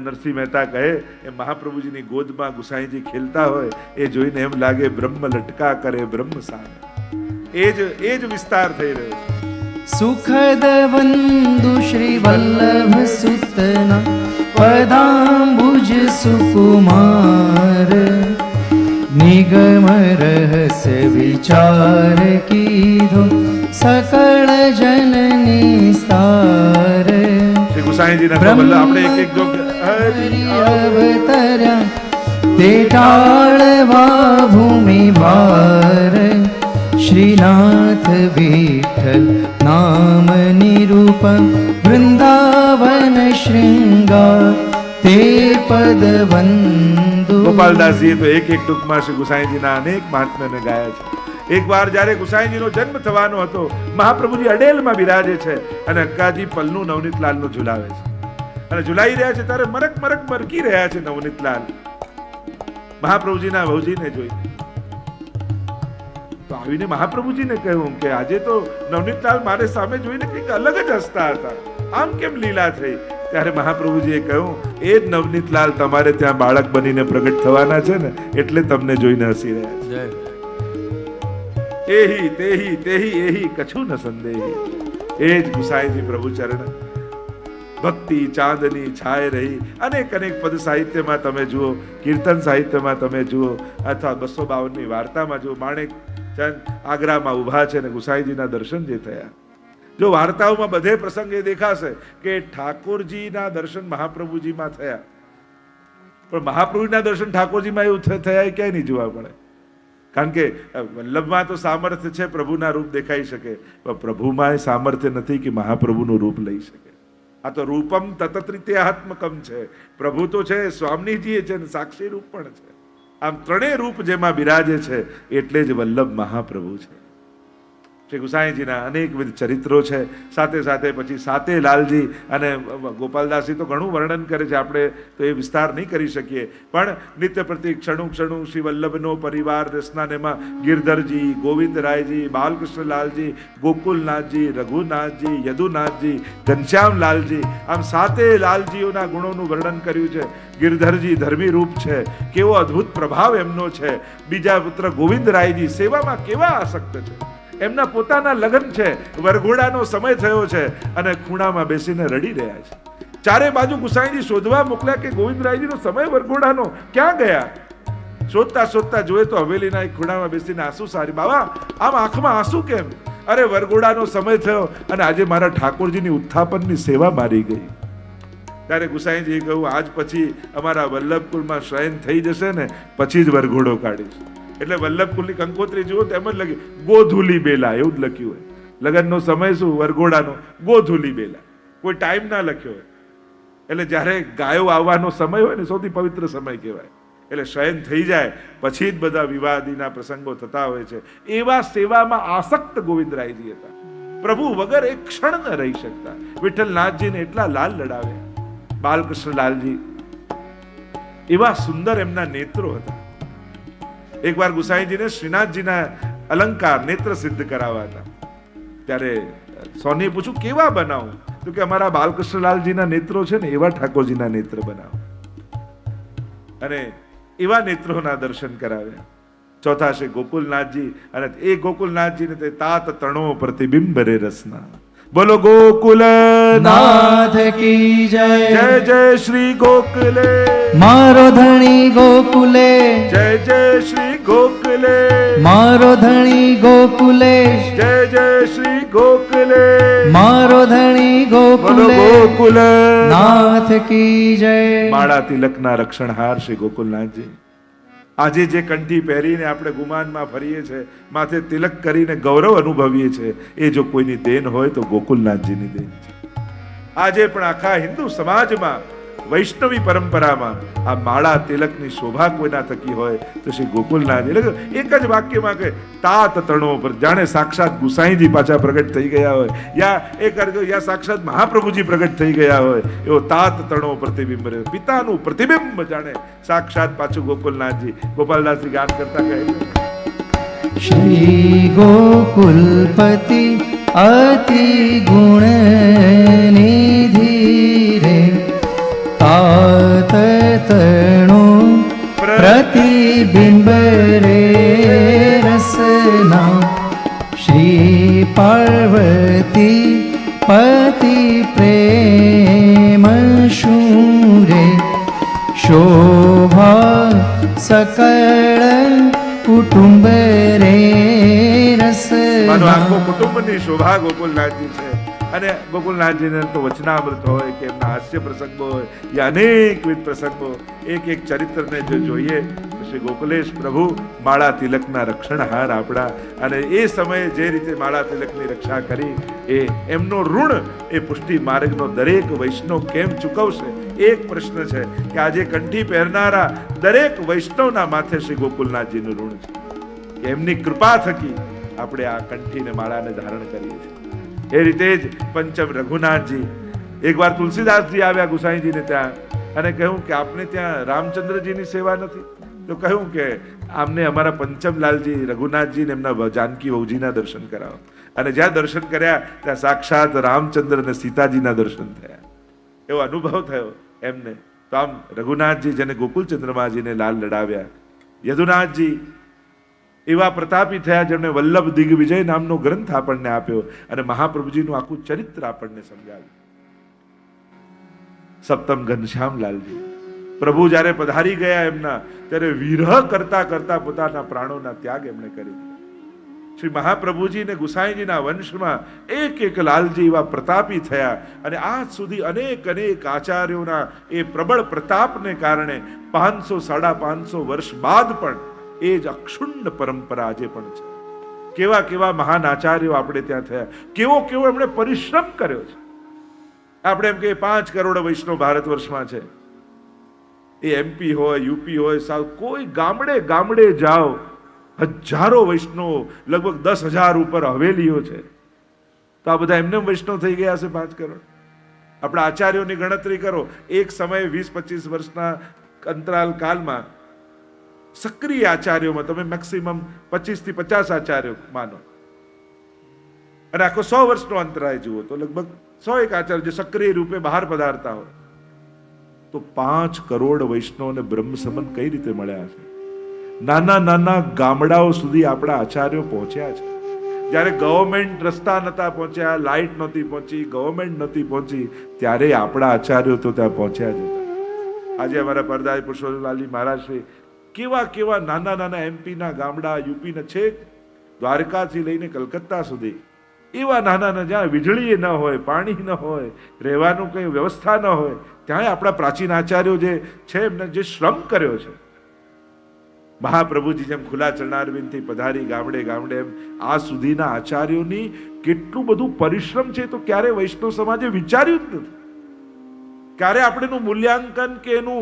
નરસિંહ મહેતા કહે એ મહાપ્રભુજીની ગોદમાં ગુસાઈજી ખેલતા હોય એ જોઈને એમ લાગે બ્રહ્મ લટકા કરે બ્રહ્મ સામે. એ જ વિસ્તાર થઈ રહ્યો છે. સુખદ વંદુ શ્રી વલ્લભ સુતના પદાંબુજ સુકુમાર નિગમ રહસ્ય વિચાર કીધો સકળ જન નિસ્તાર. શ્રી ગુસાઈજીના આપણે એક અવતર્યા તે ટાળવા ભૂમિ ભાર શ્રીનાથ વિઠ્ઠલ નામ નિરૂપમ વૃંદાવન શૃંગાર તે પદ વંદુ. ગોપાલદાસજીએ તો એક ટૂંકમાં શ્રી ગુસાઈજીના અનેક મહાત્મ્યને ગાયા છે. એક વાર જ્યારે ગુસાઈજીનો જન્મ થવાનો હતો, મહાપ્રભુજી અડેલમાં બિરાજે છે અને અક્કાજી પલ્લુ નવનીતલાલનું ઝુલાવે છે અને ઝુલાઈ રહ્યા છે ત્યારે મરક મરક મરકી રહ્યા છે નવનીતલાલ મહાપ્રભુજીના ભવજીને જોઈ. તો આવીને મહાપ્રભુજીને કહ્યું કે આજે તો નવનીતલાલ મારે સામે જોઈને કંઈક અલગ જ હસતા હતા, આમ કેમ લીલા થઈ? ત્યારે મહાપ્રભુજીએ કહ્યું, એ જ નવનીતલાલ તમારે ત્યાં બાળક બનીને પ્રગટ થવાના છે ને, એટલે તમને જોઈને હસી રહ્યા છે. એહી તેહી તેહી એહી કછું ન સંદેહી. એ જ ગુસાઈજી પ્રભુ ચરણ ભક્તિ ચાંદની છાય રહી. અનેક અનેક પદ સાહિત્યમાં તમે જુઓ, કીર્તન સાહિત્યમાં તમે જુઓ, અથવા 252ની વાર્તામાં જુઓ, માણેક ચંદ આગ્રામાં ઊભા છે ને ગુસાઈજીના દર્શન જે થયા. જો વાર્તાઓમાં બધે પ્રસંગ એ દેખાશે કે ઠાકોરજીના દર્શન મહાપ્રભુજીમાં થયા, પણ મહાપ્રભુના દર્શન ઠાકોરજીમાં એવું થયા એ ક્યાંય નહીં જોવા મળે. કારણ કે વલ્લભમાં તો સામર્થ્ય છે, પ્રભુના રૂપ દેખાઈ શકે, પણ પ્રભુમાં સામર્થ્ય નથી કે મહાપ્રભુનું રૂપ લઈ શકે. આ તો રૂપમ તતત્રિત્યાત્મકમ છે. પ્રભુ તો છે, સ્વામીજી છે, સાક્ષી રૂપ પણ છે. આમ ત્રણેય રૂપ જેમાં બિરાજે છે એટલે જ વલ્લભ મહાપ્રભુ છે. શ્રી ગુસાઈજીના અનેકવિધ ચરિત્રો છે. સાથે સાથે પછી સાતે લાલજી અને ગોપાલદાસજી તો ઘણું વર્ણન કરે છે, આપણે તો એ વિસ્તાર નહીં કરી શકીએ. પણ નિત્ય પ્રતિ ક્ષણું ક્ષણું શ્રી વલ્લભનો પરિવાર રસનાનેમાં ગિરધરજી, ગોવિંદરાયજી, બાલકૃષ્ણલાલજી, ગોકુલનાથજી, રઘુનાથજી, યદુનાથજી, ઘનશ્યામલાલજી, આમ સાતે લાલજીઓના ગુણોનું વર્ણન કર્યું છે. ગિરધરજી ધર્મી રૂપ છે, કેવો અદ્ભુત પ્રભાવ એમનો છે. બીજા પુત્ર ગોવિંદરાયજી સેવામાં કેવા આસક્ત છે. એમના પોતાના લગ્ન છે, વરઘોડાનો સમય થયો છે અને ખૂણામાં બેસીને રડી રહ્યા છે. ચારે બાજુ ગુસાઈજી શોધવા મોકલ્યા કે ગોવિંદરાયજીનો સમય વરઘોડાનો ક્યાં ગયા? શોધતા શોધતા જોયે તો હવેલીના એક ખૂણામાં બેસીને આંસુ સારી. બાબા, આમ આંખમાં આંસુ કેમ? અરે વરઘોડાનો સમય થયો અને આજે મારા ઠાકોરજીની ઉત્થાપનની સેવા મારી ગઈ. ત્યારે ગુસાઈજીએ કહ્યું, આજ પછી અમારા વલ્લભકુલમાં શયન થઈ જશે ને પછી જ વરઘોડો કાઢીશ. એટલે વલ્લભકુલની કંકોત્રી જુઓ તો એમ જ લખ્યું ગોધુલી બેલા, એવું જ લખ્યું હોય. લગ્નનો સમય શું? વરઘોડાનો ગોધુલી બેલા, કોઈ ટાઈમ ના લખ્યો હોય. એટલે જ્યારે ગાયો આવવાનો સમય હોય ને, સૌથી પવિત્ર સમય કહેવાય. એટલે શયન થઈ જાય પછી જ બધા વિવાદીના પ્રસંગો થતા હોય છે. એવા સેવામાં આસક્ત ગોવિંદરાયજી હતા. પ્રભુ વગર એક ક્ષણ ન રહી શકતા. વિઠ્ઠલનાથજીને એટલા લાલ લડાવ્યા. બાલકૃષ્ણલાલજી એવા સુંદર એમના નેત્રો હતા. એક વાર ગુસાઈજીને શ્રીનાથજીના અલંકાર નેત્ર સિદ્ધ કરાવવા હતા. ત્યારે સોનીએ પૂછ્યું, કેવા બનાવું? તો કે અમારા બાલકૃષ્ણલાલજીના નેત્રો છે ને એવા ઠાકોરજીના નેત્ર બનાવો. અને એવા નેત્રોના દર્શન કરાવ્યા. ચોથા છે ગોકુલનાથજી, અને એ ગોકુલનાથજીને તે તાત તણો પ્રતિબિંબ રે રસના. બોલો ગોકુલ નાથ કી જય. જય જય શ્રી ગોકુલે, મારો ધણી ગોકુલે. જય જય શ્રી ગોકુલે, મારો ધણી ગોકુલે. જય જય શ્રી ગોકુલે, મારો ધણી બોલો ગોકુલે. ગોકુલ નાથ કી જય. માળા તિલકના રક્ષણહાર શ્રી ગોકુલનાથજી. આજે જે કંઠી પહેરીને આપણે ગુમાનમાં ફરીએ છીએ, માથે તિલક કરીને ગૌરવ અનુભવીએ છીએ, એ જો કોઈની દેન હોય તો ગોકુલનાથજીની દેન છે. આજે પણ આખા હિન્દુ સમાજમાં, વૈષ્ણવી પરંપરામાં આ માળા તિલકની શોભા કોઈના થકી હોય તો શ્રી ગોકુલનાથ. એટલે એક જ વાક્યમાં કે તાત તણો પર, જાણે સાક્ષાત ગુસાઈજી પાછા પ્રગટ થઈ ગયા હોય, યા સાક્ષાત મહાપ્રભુજી પ્રગટ થઈ ગયા હોય, એવો તાત તણો પ્રતિબિંબ રહ્યો. પિતાનું પ્રતિબિંબ જાણે સાક્ષાત પાછું ગોકુલનાથજી. ગોપાલદાસજી ગાન કરતા કહે, શ્રી ગોકુલ ગોકુલપતિ અતિ ગુણ નિધિ રે તાત તણું પ્રતિબિંબ રે રસના શ્રી પાર્વતી પતિ પ્રેમ શૂરે શોભા સકળ કુટુંબ રે મારું આખું રસના કુટુંબની શોભા ગોકુલનાથજી છે. અને ગોકુલનાથજીને તો વચનામૃત હોય કે એમના હાસ્ય પ્રસંગો હોય યા અનેકવિધ પ્રસંગો, એક એક ચરિત્રને જો જોઈએ તો શ્રી ગોકુલેશ પ્રભુ માળા તિલકના રક્ષણહાર આપણા, અને એ સમયે જે રીતે માળા તિલકની રક્ષા કરી એ એમનો ઋણ એ પુષ્ટિ માર્ગનો દરેક વૈષ્ણવ કેમ ચૂકવશે? એક પ્રશ્ન છે કે આજે કંઠી પહેરનારા દરેક વૈષ્ણવના માથે શ્રી ગોકુલનાથજીનું ઋણ છે કે એમની કૃપા થકી આપણે આ કંઠીને માળાને ધારણ કરીએ છીએ. એ રીતે જ પંચમ રઘુનાથજી, એકવાર તુલસીદાસજી આવ્યા ગુસાઈજીને ત્યાં અને કહ્યું કે આપને ત્યાં રામચંદ્રજીની સેવા નથી? તો કહ્યું કે આમને અમારા પંચમલાલજી રઘુનાથજીને એમના જાનકી વહુજીના દર્શન કરાવો. અને જ્યાં દર્શન કર્યા ત્યાં સાક્ષાત રામચંદ્ર અને સીતાજીના દર્શન થયા. એવો અનુભવ થયો એમને. તો આમ રઘુનાથજી જેને ગોકુલચંદ્રમાજીને લાલ લડાવ્યા, યદુનાથજી એવા પ્રતાપી થયા જેમણે વલ્લભ દિગ્વિજય નામનો ગ્રંથ આપણને આપ્યો અને મહાપ્રભુજીનું આખું ચરિત્ર આપણને સમજાવ્યું. સપ્તમ ઘનશ્યામલાલજી પ્રભુ જ્યારે પધારી ગયા એમના, ત્યારે વિરહ કરતા કરતા પોતાના પ્રાણોના ત્યાગ એમણે કરી દીધા. શ્રી મહાપ્રભુજી ને ગુસાઈજીના વંશમાં એક એક લાલજી એવા પ્રતાપી થયા અને આજ સુધી અનેક અનેક આચાર્યોના એ પ્રબળ પ્રતાપને કારણે 500-550 વર્ષ બાદ પણ એ જ અક્ષુણ્ણ પરંપરા આજે પણ છે. કેવા કેવા મહાન આચાર્યો આપણે ત્યાં થયા, કેવો કેવો એમણે પરિશ્રમ કર્યો છે. આપણે એમ કે 5 કરોડ વૈષ્ણવ ભારત વર્ષમાં છે, એ એમપી હોય, યુપી હોય, સાઉથ, કોઈ ગામડે ગામડે જાઓ, હજારો વૈષ્ણવ, લગભગ 10,000 ઉપર હવેલીઓ છે. તો આ બધા એમને વૈષ્ણવ થઈ ગયા હશે 5 કરોડ. આપણા આચાર્યોની ગણતરી કરો, એક સમયે 20-25 વર્ષના અંતરાલ કાલમાં સક્રિય આચાર્યોમાં તમે મેક્સિમમ 25 થી 50 આચાર્યો માનો, અને આખો 100 વર્ષનો અંતરાય જુઓ તો લગભગ 101 આચાર્ય જે સક્રિય રૂપે બહાર પધારતા હોય. તો 5 કરોડ વૈષ્ણવને બ્રહ્મ સંબંધ કઈ રીતે મળ્યા છે? નાના નાના ગામડાઓ સુધી આપણા આચાર્યો પહોંચ્યા છે. જ્યારે ગવર્મેન્ટ રસ્તા નતા પહોંચ્યા, લાઇટ નહોતી પહોંચી, ગવર્મેન્ટ નહોતી પહોંચી, ત્યારે આપણા આચાર્યો તો ત્યાં પહોંચ્યા જ હતા. આજે અમારા પરદાય પુરુષોત્તમલાલજી મહારાજ શ્રી કેવા કેવા નાના નાના એમપીના ગામડા, યુપીના છેક દ્વારકાથી લઈને કલકત્તા સુધી એવા નાના નાના જ્યાં વીજળી ન હોય, પાણી ન હોય, રહેવાનું કંઈ વ્યવસ્થા ન હોય, ત્યાં આપણા પ્રાચીન આચાર્યો જે છે એમને જે શ્રમ કર્યો છે. મહાપ્રભુજી જેમ ખુલ્લા ચરણારવિંદથી પધારી ગામડે ગામડે, એમ આ સુધીના આચાર્યોની કેટલું બધું પરિશ્રમ છે તો ક્યારે વૈષ્ણવ સમાજે વિચાર્યું જ નથી. ક્યારે આપણે એનું મૂલ્યાંકન કે એનું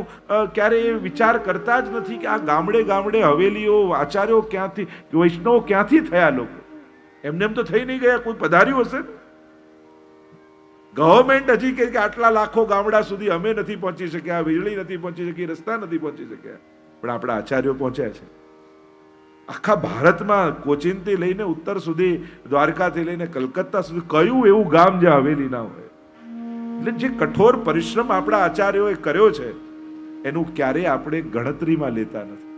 ક્યારે એ વિચાર કરતા જ નથી કે આ ગામડે ગામડે હવેલીઓ, આચાર્યો ક્યાંથી, વૈષ્ણવો ક્યાંથી થયા? લોકો એમને એમ તો થઈ નહીં ગયા, કોઈ પધાર્યું હશે. ગવર્મેન્ટ હજી કે આટલા લાખો ગામડા સુધી અમે નથી પહોંચી શક્યા, વીજળી નથી પહોંચી શકી, રસ્તા નથી પહોંચી શક્યા, પણ આપણા આચાર્યો પહોંચ્યા છે. આખા ભારતમાં કોચીનથી લઈને ઉત્તર સુધી, દ્વારકાથી લઈને કલકત્તા સુધી કયું એવું ગામ જ્યાં હવેલી ના હોય? એટલે જે કઠોર પરિશ્રમ આપણા આચાર્યોએ કર્યો છે એનું ક્યારેય આપણે ગણતરીમાં લેતા નથી.